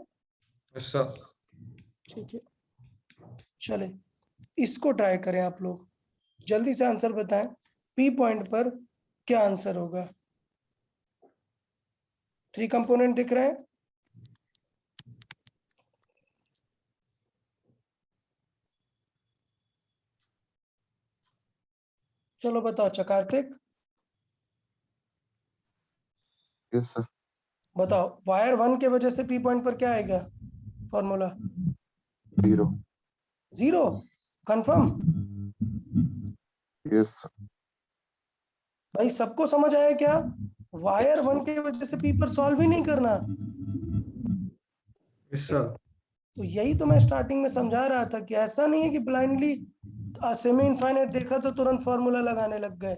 Yes, sir. ठीक है, चले इसको ट्राई करें आप लोग, जल्दी से आंसर बताएं। पी पॉइंट पर क्या आंसर होगा? 3 कंपोनेंट दिख रहे हैं? चलो बताओ, अच्छा कार्तिक यस सर। बताओ, वायर 1 के वजह से पी पॉइंट पर क्या आएगा फॉर्मूला? 0। 0 कंफर्म? Yes sir. भाई सबको समझ आया क्या? वायर 1 के वजह से पी पर सॉल्व ही नहीं करना। Yes, sir. तो यही तो मैं स्टार्टिंग में समझा रहा था कि ऐसा नहीं है कि ब्लाइंडली सेमी इनफाइनाइट देखा तो तुरंत फॉर्मूला लगाने लग गए।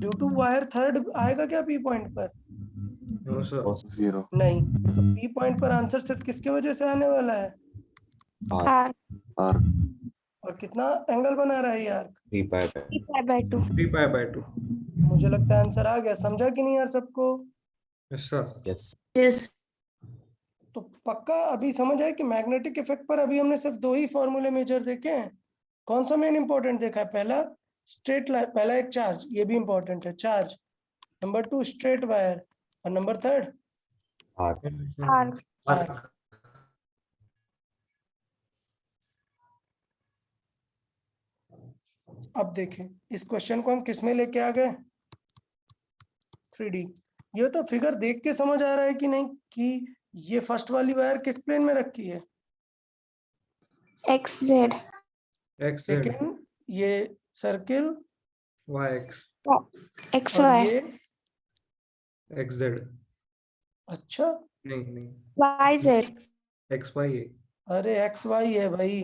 ड्यू टू वायर थर्ड आएगा क्या पी पॉइंट पर? No, sir. 0। नहीं। तो पी पॉइंट पर आंसर सिर्फ किसके वजह से आने वाला है? R. आर। और कितना एंगल बना रहा है यार? 3 pi by 3 pi by 2. 3 pi by 2. मुझे लगता है आंसर आ गया, समझा कि नहीं यार सबको? Yes, sir. yes Yes. तो पक्का अभी समझ आया कि मैग्नेटिक इफेक्ट पर अभी हमने सिर्फ 2 ही फॉर्मूले मेजर देखे हैं। कौन सा मेन इंपॉर्टेंट देखा है? पहला स्ट्रेट लाइन, पहला एक चार्ज, ये भी इंपॉर्टेंट है चार्ज, नंबर 2 स्ट्रेट वायर, और नंबर 3 Arc. Arc. आर्क। अब देखें इस क्वेश्चन को हम किस में लेके आ गए, 3D। ये तो फिगर देख के समझ आ रहा है कि नहीं कि ये फर्स्ट वाली वायर किस प्लेन में रखी है, XZ. XZ, सेकंड ये सर्किल, YX, और XY. ये XZ, अच्छा, नहीं, YZ. XY है। अरे XY है भाई,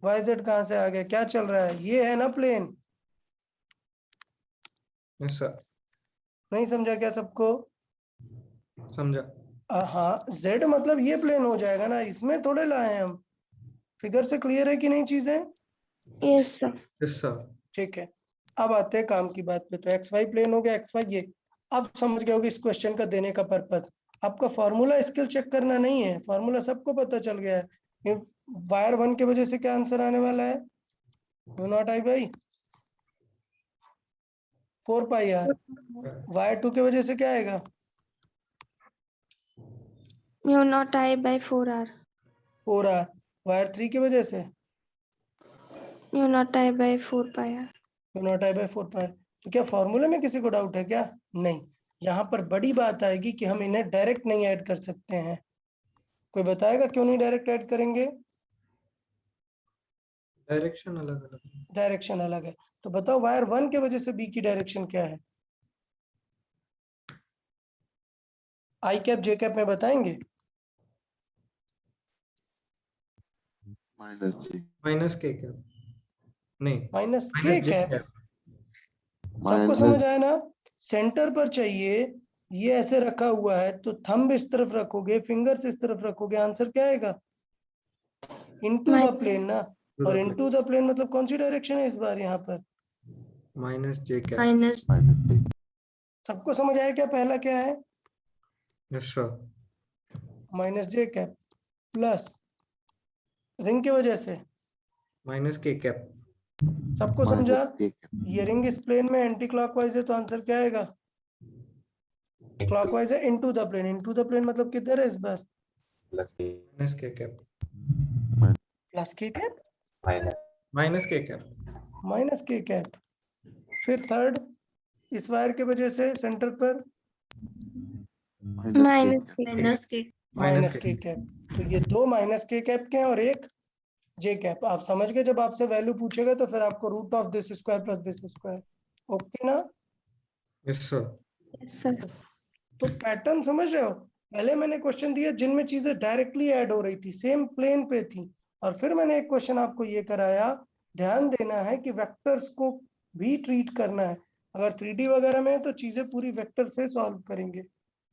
YZ कहाँ से आ गया, क्या चल रहा है, ये है ना प्लेन। यस सर, नहीं समझा क्या सबको? समझा। हाँ, Z मतलब ये प्लेन हो जाएगा ना, इसमें थोड़े लाए हैं हम। फिगर से क्लियर है कि नहीं चीजें? Yes, sir. यस सर, ठीक है, अब आते हैं काम की बात पे। तो XY प्लेन हो गया, XY ये। अब समझ गए होगे इस क्वेश्चन का देने का पर्पस। आपका फॉर्मूला स्किल चेक करना नहीं है, फॉर्मूला सबको पता चल गया है। वायर 1 की वजह से क्या आंसर आने वाला है, mu not I by 4 pi R. Wire 2 की वजह से क्या आएगा, Mu naught I by 4R. 4 R. Wire 3 की वजह से Mu naught I by 4 pi R. Mu naught I by 4 पाई। तो क्या फॉर्मूले में किसी को डाउट है क्या? नहीं। यहाँ पर बड़ी बात आएगी कि हम इन्हें डायरेक्ट नहीं ऐड कर सकते हैं। कोई बताएगा क्यों नहीं डायरेक्ट ऐड करेंगे? डायरेक्शन अलग अलग है। डायरेक्शन अलग है। तो बताओ वायर 1 की वजह से बी की डायरेक्शन क्या है, आई कैप जे कैप में बताएंगे? माइनस जी, माइनस के क्या, नहीं, माइनस के माइनस जे कैप। कैप। सबको समझ माइनस आया ना? सेंटर पर चाहिए, ये ऐसे रखा हुआ है तो थंब इस तरफ रखोगे, फिंगर्स इस तरफ रखोगे, आंसर क्या आएगा, इनटू द प्लेन ना। और इनटू द प्लेन मतलब कौन सी डायरेक्शन है इस बार यहाँ पर? माइनस जे कैप। minus माइनस जी, सबको समझ आया क्या पहला क्या है, यस सर, माइनस जे कैप प्लस रिंग की वजह से, माइनस के कैप। सबको समझा? माइनस के ये रिंग इस प्लेन में एंटी क्लॉकवाइज है तो आंसर क्या आएगा, क्लॉकवाइज है, into the plane. Into the plane मतलब किधर है इस बार, Plus K. Minus K cap, plus K cap, Minus. Minus K cap. Minus K cap. फिर थर्ड इस वायर की वजह से सेंटर पर Minus K. minus k minus K. K cap. तो ये 2 माइनस के कैप के हैं और एक जे कैप। आप समझ गए, जब आपसे वैल्यू पूछेगा तो फिर आपको root of this square plus this square, okay ना? Yes sir, Yes, sir. तो पैटर्न समझ रहे हो? पहले मैंने क्वेश्चन दिया जिनमें चीजें डायरेक्टली ऐड हो रही थी, सेम प्लेन पे थी, और फिर मैंने एक क्वेश्चन आपको ये कराया। ध्यान देना है कि वेक्टर्स को भी ट्रीट करना है। अगर 3D वगैरह में है तो चीजें पूरी वेक्टर से सॉल्व करेंगे,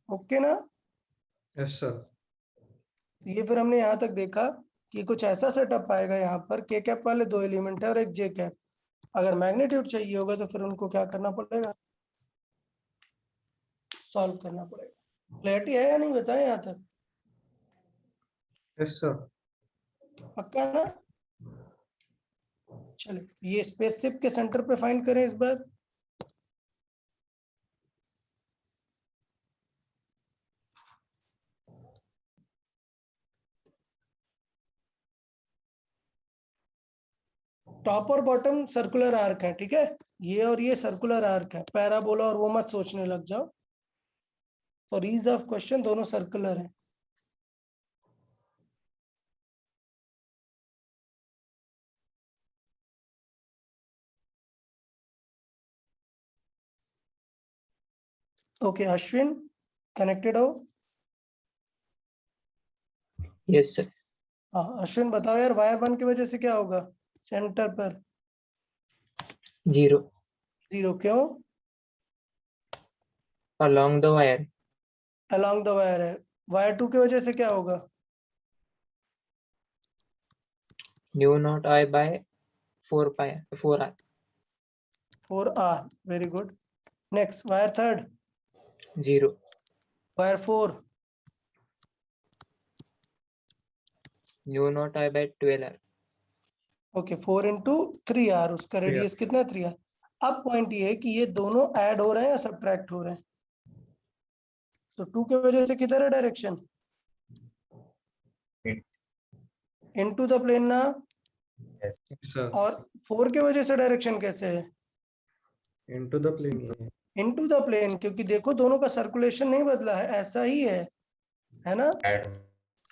ओके ना? यस सर, ये फिर हमने यहाँ तक देखा कि कुछ ऐसा सेटअप आएगा, यहाँ पर के कैप वाले 2 एलिमेंट है और एक जे कैप। अगर मैग्नीट्यूड चाहिए होगा तो फिर उनको क्या करना पड़ेगा, सॉल्व करना पड़ेगा। क्लैरिटी है या नहीं, बताएं यहाँ तक, यस सर। पक्का ना? चलो ये स्पेसशिप के सेंटर पे फाइंड करें इस बार। टॉप और बॉटम सर्कुलर आर्क है, ठीक है, ये और ये सर्कुलर आर्क है, पैराबोला और वो मत सोचने लग जाओ। फॉर ईज ऑफ क्वेश्चन दोनों सर्कुलर है। ओके अश्विन, कनेक्टेड हो? Yes sir. हाँ अश्विन बताओ यार, वायर 1 की वजह से क्या होगा सेंटर पर, 0 0 क्यों, along the wire. Along the wire है। वायर 2 की वजह से क्या होगा, Mu naught I by 4 pi 4R. 4 R, very good. Next wire 3, 0 wire 4, mu naught I by 12R. ओके 4 into 3 आर, उसका रेडियस कितना 3 आर। अब पॉइंट ये है कि ये दोनों ऐड हो रहे हैं या सब्ट्रैक्ट हो रहे हैं। तो 2 के वजह से किधर है डायरेक्शन? इनटू द प्लेन ना। Yes, sir. और 4 के वजह से डायरेक्शन कैसे है? Into the plane है। इनटू द प्लेन, क्योंकि देखो दोनों का सर्कुलेशन नहीं बदला है, ऐसा ही है ना?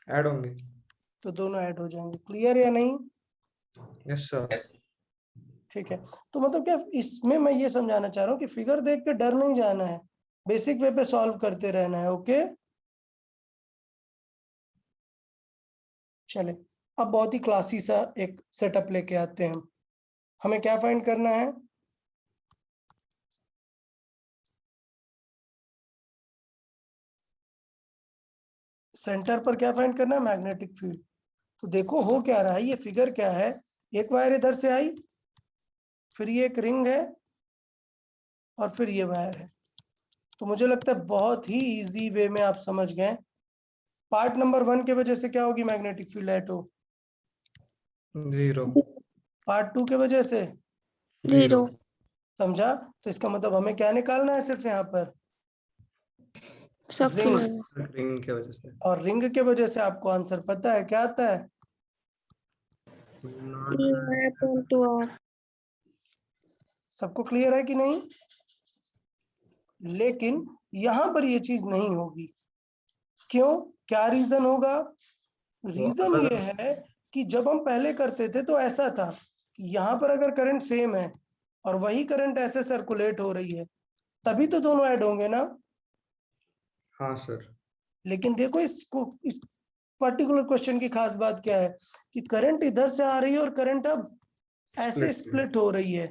Add होंगे। तो दोनों ऐड हो जाएंगे। क्लियर या नहीं? Yes, sir. ठीक है। तो मतलब क्या इसमें मैं ये समझाना चाह रहा हूँ कि फिगर देख के डर नहीं जाना है, बेसिक वे पे सॉल्व करते रहना है। ओके चले, अब बहुत ही क्लासी सा एक सेटअप लेके आते हैं हम। हमें क्या फाइंड करना है? सेंटर पर क्या फाइंड करना है? Magnetic field. तो देखो हो क्या रहा है, ये फिगर क्या है, एक वायर इधर से आई, फिर ये एक रिंग है, और फिर ये वायर है। तो मुझे लगता है बहुत ही इजी वे में आप समझ गए। पार्ट नंबर 1 के वजह से क्या होगी magnetic field at O? 0। Part 2 के वजह से 0. समझा? तो इसका मतलब हमें क्या निकालना है सिर्फ यहाँ पर? सबकी रिंग। वजह. रिंग के वजह से। और रिंग के वजह से आपको आंसर पता है, क्या आता है? E/2R. सबको क्लियर है कि नहीं? लेकिन यहां पर ये चीज नहीं होगी। क्यों? क्या रीजन होगा? रीजन ये है कि जब हम पहले करते थे तो ऐसा था कि यहाँ पर अगर करंट सेम है और वही करंट ऐसे सर्कुलेट हो रही है, तभी तो दोनों ऐड होंगे ना। हाँ सर। लेकिन देखो इसको, इस पर्टिकुलर क्वेश्चन की खास बात क्या है कि करंट इधर से आ रही है और करंट अब ऐसे स्प्लिट हो रही है।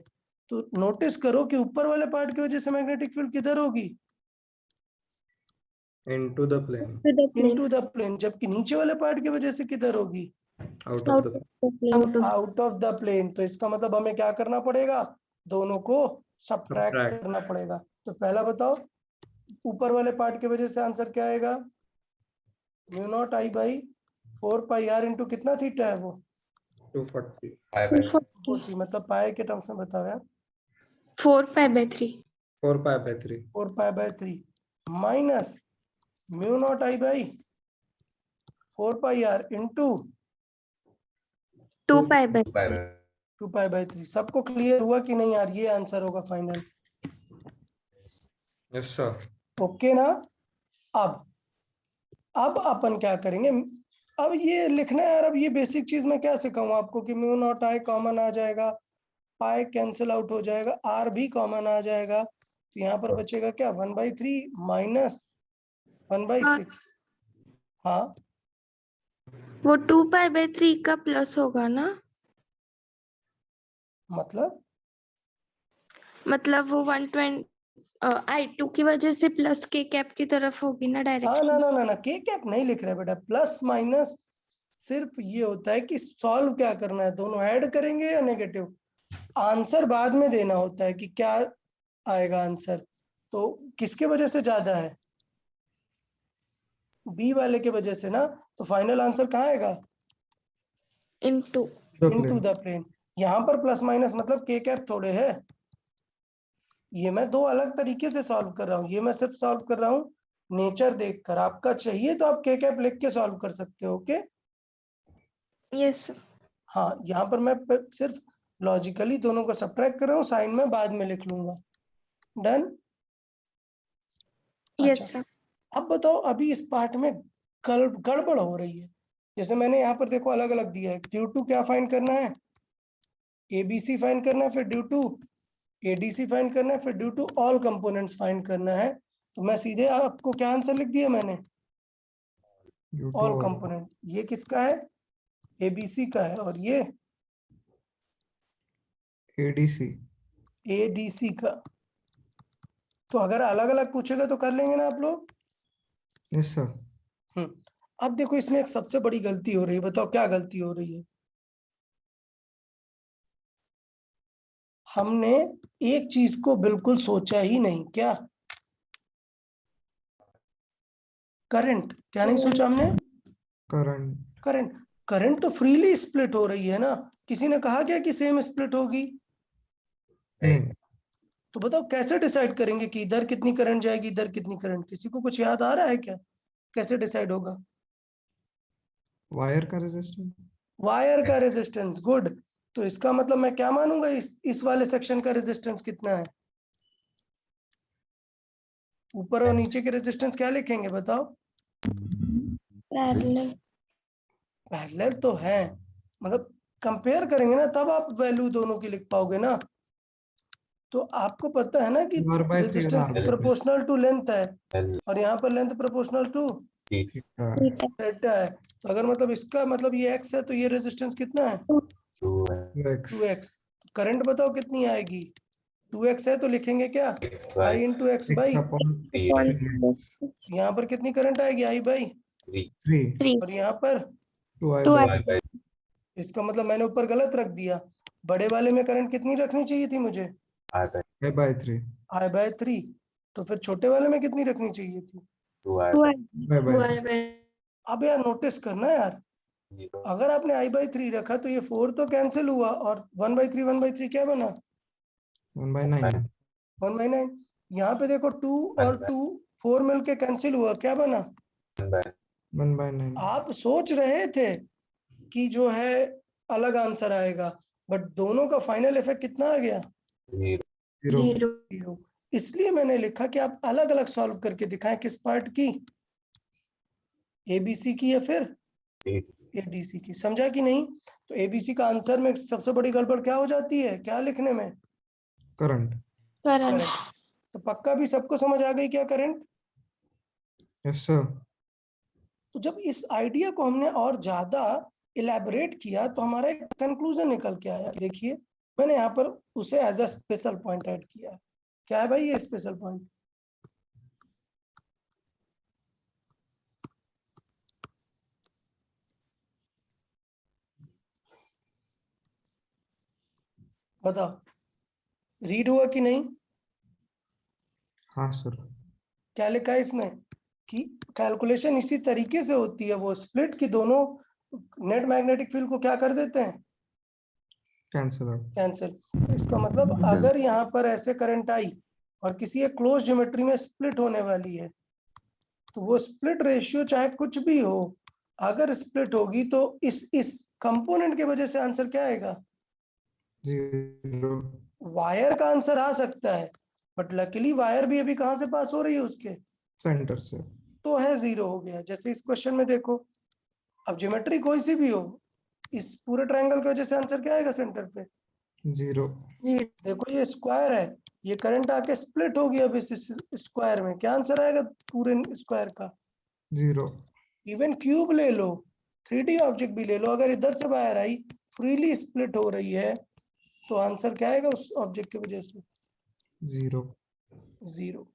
तो नोटिस करो कि ऊपर वाले पार्ट की वजह से मैग्नेटिक फील्ड किधर होगी? Into the plane। Into the plane. जबकि नीचे वाले पार्ट की वजह से किधर होगी? Out of the out of the plane. तो इसका मतलब हमें क्या करना पड़ेगा? दोनों को सब्ट्रैक्ट Subtract। करना पड़ेगा। तो पहला बताओ, ऊपर वाले पार्ट की वजह से आंसर क्या आएगा? μ0I/4πr इंटू कितना थीटा है वो? 240। 40। मतलब पाई के टर्म्स में बताओ यार। 4π/3. 4π/3। 4π/3 माइनस μ0I/4πr इंटू 2π/3. 2π/3। सबको क्लियर हुआ कि नहीं यार? ये आंसर होगा फाइनल। Yes, sir। ओके ना? अब अपन क्या करेंगे? अब ये लिखना है यार। अब ये बेसिक चीज मैं क्या सिखाऊं आपको कि μ0I कॉमन आ जाएगा, पाई कैंसिल आउट हो जाएगा, r भी कॉमन आ जाएगा। तो यहाँ पर बचेगा क्या? 1/3 माइनस 1/6। हाँ वो 2π/3 का प्लस होगा ना? मतलब मतलब वो 120 I2 की वजह से प्लस के कैप की तरफ होगी ना हाँ डायरेक्शन? ना के कैप नहीं लिख रहे बेटा, प्लस माइनस सिर्फ ये होता है कि सॉल्व क्या करना है, दोनों ऐड करेंगे या नेगेटिव। आंसर बाद में देना होता है कि क्या आएगा आंसर। तो किसके वजह से ज्यादा है? बी वाले के वजह से ना। तो फाइनल आंसर कहाँ आएगा? Into into the plane. यहाँ पर प्लस माइनस मतलब के कैप थोड़े है। ये मैं दो अलग तरीके से सॉल्व कर रहा हूँ, ये मैं सिर्फ सॉल्व कर रहा हूँ नेचर देखकर। आपका चाहिए तो आप के कैप लिख के सॉल्व कर सकते हो। Okay yes. हाँ, यहाँ पर मैं सिर्फ लॉजिकली दोनों को सब्ट्रैक्ट कर रहा हूँ, साइन में बाद में लिख लूंगा। डन? Yes sir. अब बताओ, अभी इस पार्ट में गड़बड़ हो रही है। जैसे मैंने यहाँ पर देखो अलग अलग दिया है। ड्यू टू क्या फाइंड करना है? ABC फाइंड करना है, फिर ड्यू टू ADC फाइंड करना है, फिर due to all components find करना है। तो मैं सीधे आपको क्या आंसर लिख दिया मैंने? All component. ये किसका है? ABC का है। और ये ADC का। तो अगर अलग अलग पूछेगा तो कर लेंगे ना आप लोग? Yes sir. अब देखो इसमें एक सबसे बड़ी गलती हो रही है। बताओ क्या गलती हो रही है? हमने एक चीज को बिल्कुल सोचा ही नहीं। क्या? करंट। क्या नहीं सोचा हमने? करंट तो फ्रीली स्प्लिट हो रही है ना। किसी ने कहा क्या कि सेम स्प्लिट होगी? तो बताओ कैसे डिसाइड करेंगे कि इधर कितनी करंट जाएगी, इधर कितनी करंट? किसी को कुछ याद आ रहा है क्या, कैसे डिसाइड होगा? वायर का रेजिस्टेंस। वायर का रेजिस्टेंस, गुड। तो इसका मतलब मैं क्या मानूंगा, इस वाले सेक्शन का रेजिस्टेंस कितना है? ऊपर और नीचे के रेजिस्टेंस क्या लिखेंगे बताओ? पैरेलल। पैरेलल तो है, मतलब कंपेयर करेंगे ना तब आप वैल्यू दोनों की लिख पाओगे ना। तो आपको पता है ना कि R/3 resistance R/3 proportional to length है, और यहाँ पर length proportional to theta. Theta है। तो अगर मतलब इसका मतलब ये x है तो ये रेजिस्टेंस कितना है? 2x 2x। करंट बताओ कितनी आएगी? 2x है तो लिखेंगे क्या, I इंटू एक्स बाई। यहाँ पर कितनी करंट आएगी, I बाई 3 3 और यहाँ पर 2I/3 इसका मतलब मैंने ऊपर गलत रख दिया। बड़े वाले में करंट कितनी रखनी चाहिए थी मुझे? I/3 I bye 3। तो फिर छोटे वाले में कितनी रखनी चाहिए थी? I/3 अब यार नोटिस करना यार, अगर आपने I बाई 3 रखा तो ये 4 तो कैंसिल हुआ, और 1/3 क्या बना? 1/9 1/9। यहाँ पे देखो 2 और 2 4 मिलके कैंसिल हुआ, क्या बना? 1/9 आप सोच रहे थे कि जो है अलग आंसर आएगा, बट दोनों का फाइनल इफेक्ट कितना आ गया? 0 0। इसलिए मैंने लिखा कि आप अलग अलग सॉल्व करके दिखाएं, किस पार्ट की, एबीसी की या फिर एडीसी की। समझा कि नहीं? तो एबीसी का आंसर में सबसे बड़ी गड़बड़ क्या हो जाती है, क्या लिखने में? करंट। करंट। तो पक्का भी सबको समझ आ गई क्या करंट? Yes sir. तो जब इस आइडिया को हमने और ज्यादा इलेबोरेट किया तो हमारा एक कंक्लूजन निकल के आया। देखिए मैंने यहाँ पर उसे as a special point add किया। क्या है भाई ये स्पेशल पॉइंट? बताओ, रीड हुआ कि नहीं? हाँ सर। क्या लिखा है इसमें कि कैलकुलेशन इसी तरीके से होती है, वो स्प्लिट की दोनों नेट मैग्नेटिक फील्ड को क्या कर देते हैं, कैंसिल आउट। कैंसिल। इसका मतलब अगर यहाँ पर ऐसे करंट आई और किसी एक क्लोज ज्योमेट्री में स्प्लिट होने वाली है, तो वो स्प्लिट रेशियो चाहे कुछ भी हो, अगर स्प्लिट होगी तो इस कंपोनेंट की वजह से आंसर क्या आएगा? 0 वायर का आंसर आ सकता है, बट लकीली वायर भी अभी कहां से पास हो रही है, उसके सेंटर से। तो है 0 हो गया। जैसे इस क्वेश्चन में देखो, अब ज्योमेट्री कोई सी भी हो, इस पूरे ट्रायंगल की वजह से आंसर क्या आएगा सेंटर पे? 0 देखो ये स्क्वायर है, ये करंट आके स्प्लिट होगी अब इस स्क्वायर में, क्या आंसर आएगा पूरे स्क्वायर का? 0 इवन क्यूब ले लो, 3D ऑब्जेक्ट भी ले लो, अगर इधर से बाहर आई फ्रीली स्प्लिट हो रही है तो आंसर क्या आएगा उस ऑब्जेक्ट की वजह से? 0 0।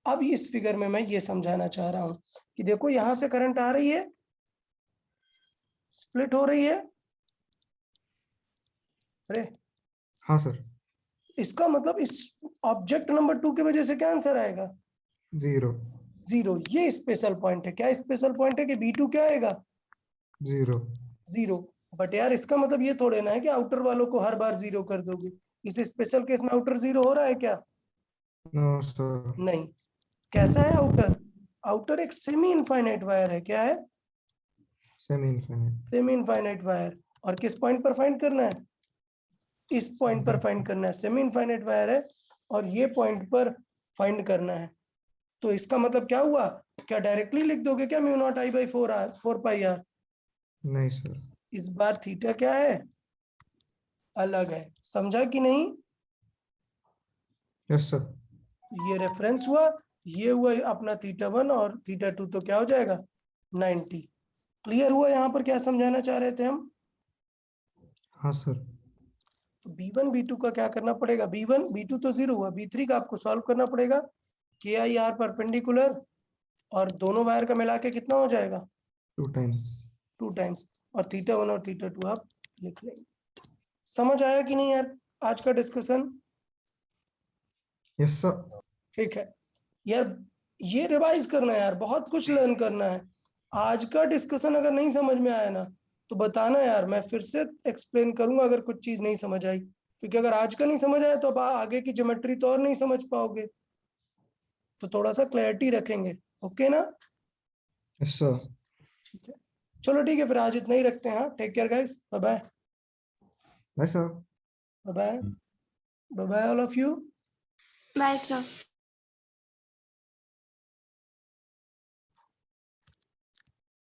अब इस फिगर में मैं ये समझाना चाह रहा हूं कि देखो यहां से करंट आ रही है, स्प्लिट हो रही है। अरे हाँ सर। इसका मतलब इस ऑब्जेक्ट नंबर 2 की वजह से क्या आंसर आएगा? 0 0। ये स्पेशल पॉइंट है। क्या स्पेशल पॉइंट है कि B2 क्या आएगा? 0 0। बट यार इसका मतलब ये थोड़े ना है कि आउटर वालों को हर बार 0 कर दोगे। इस स्पेशल केस में आउटर 0 हो रहा है क्या? No sir. नहीं। कैसा है आउटर? आउटर एक सेमी इनफाइनाइट वायर है। क्या है? Semi infinite. Semi infinite wire. और किस पॉइंट पर फाइंड करना है? इस पॉइंट पर फाइंड करना है। सेमी इनफाइनाइट वायर है और ये पॉइंट पर फाइंड करना है। तो इसका मतलब क्या हुआ? क्या डायरेक्टली लिख दोगे क्या mu naught I by 4 pi R? नहीं सर। इस बार थीटा क्या है, अलग है। समझा कि नहीं? Yes sir. ये रेफरेंस हुआ, ये हुआ अपना θ1 और θ2, तो क्या हो जाएगा 90। क्लियर हुआ यहाँ पर क्या समझाना चाह रहे थे हम? हाँ सर। तो B1 B2 का क्या करना पड़ेगा? B1 B2 तो 0 हुआ, B3 का आपको सॉल्व करना पड़ेगा। KIR परपेंडिकुलर और दोनों वायर का मिला के कितना हो जाएगा? 2 टाइम्स। 2 टाइम्स। और θ1 और θ2 आप लिख लेंगे। समझ आया कि नहीं यार आज का डिस्कशन? Yes sir. ठीक है यार, ये रिवाइज करना है यार, बहुत कुछ लर्न करना है। आज का डिस्कशन अगर नहीं समझ में आया ना तो बताना यार, मैं फिर से एक्सप्लेन करूंगा अगर कुछ चीज नहीं समझ आई। क्योंकि अगर आज का नहीं समझ आया तो अब आगे की ज्योमेट्री तो और नहीं समझ पाओगे, तो थोड़ा सा क्लैरिटी रखेंगे। ओके ना? Yes, sir. ठीक है, चलो ठीक है, फिर आज इतना ही रखते हैं। हाँ, take care guys, bye bye. Bye, sir. Bye bye, bye bye all of you. Bye, sir.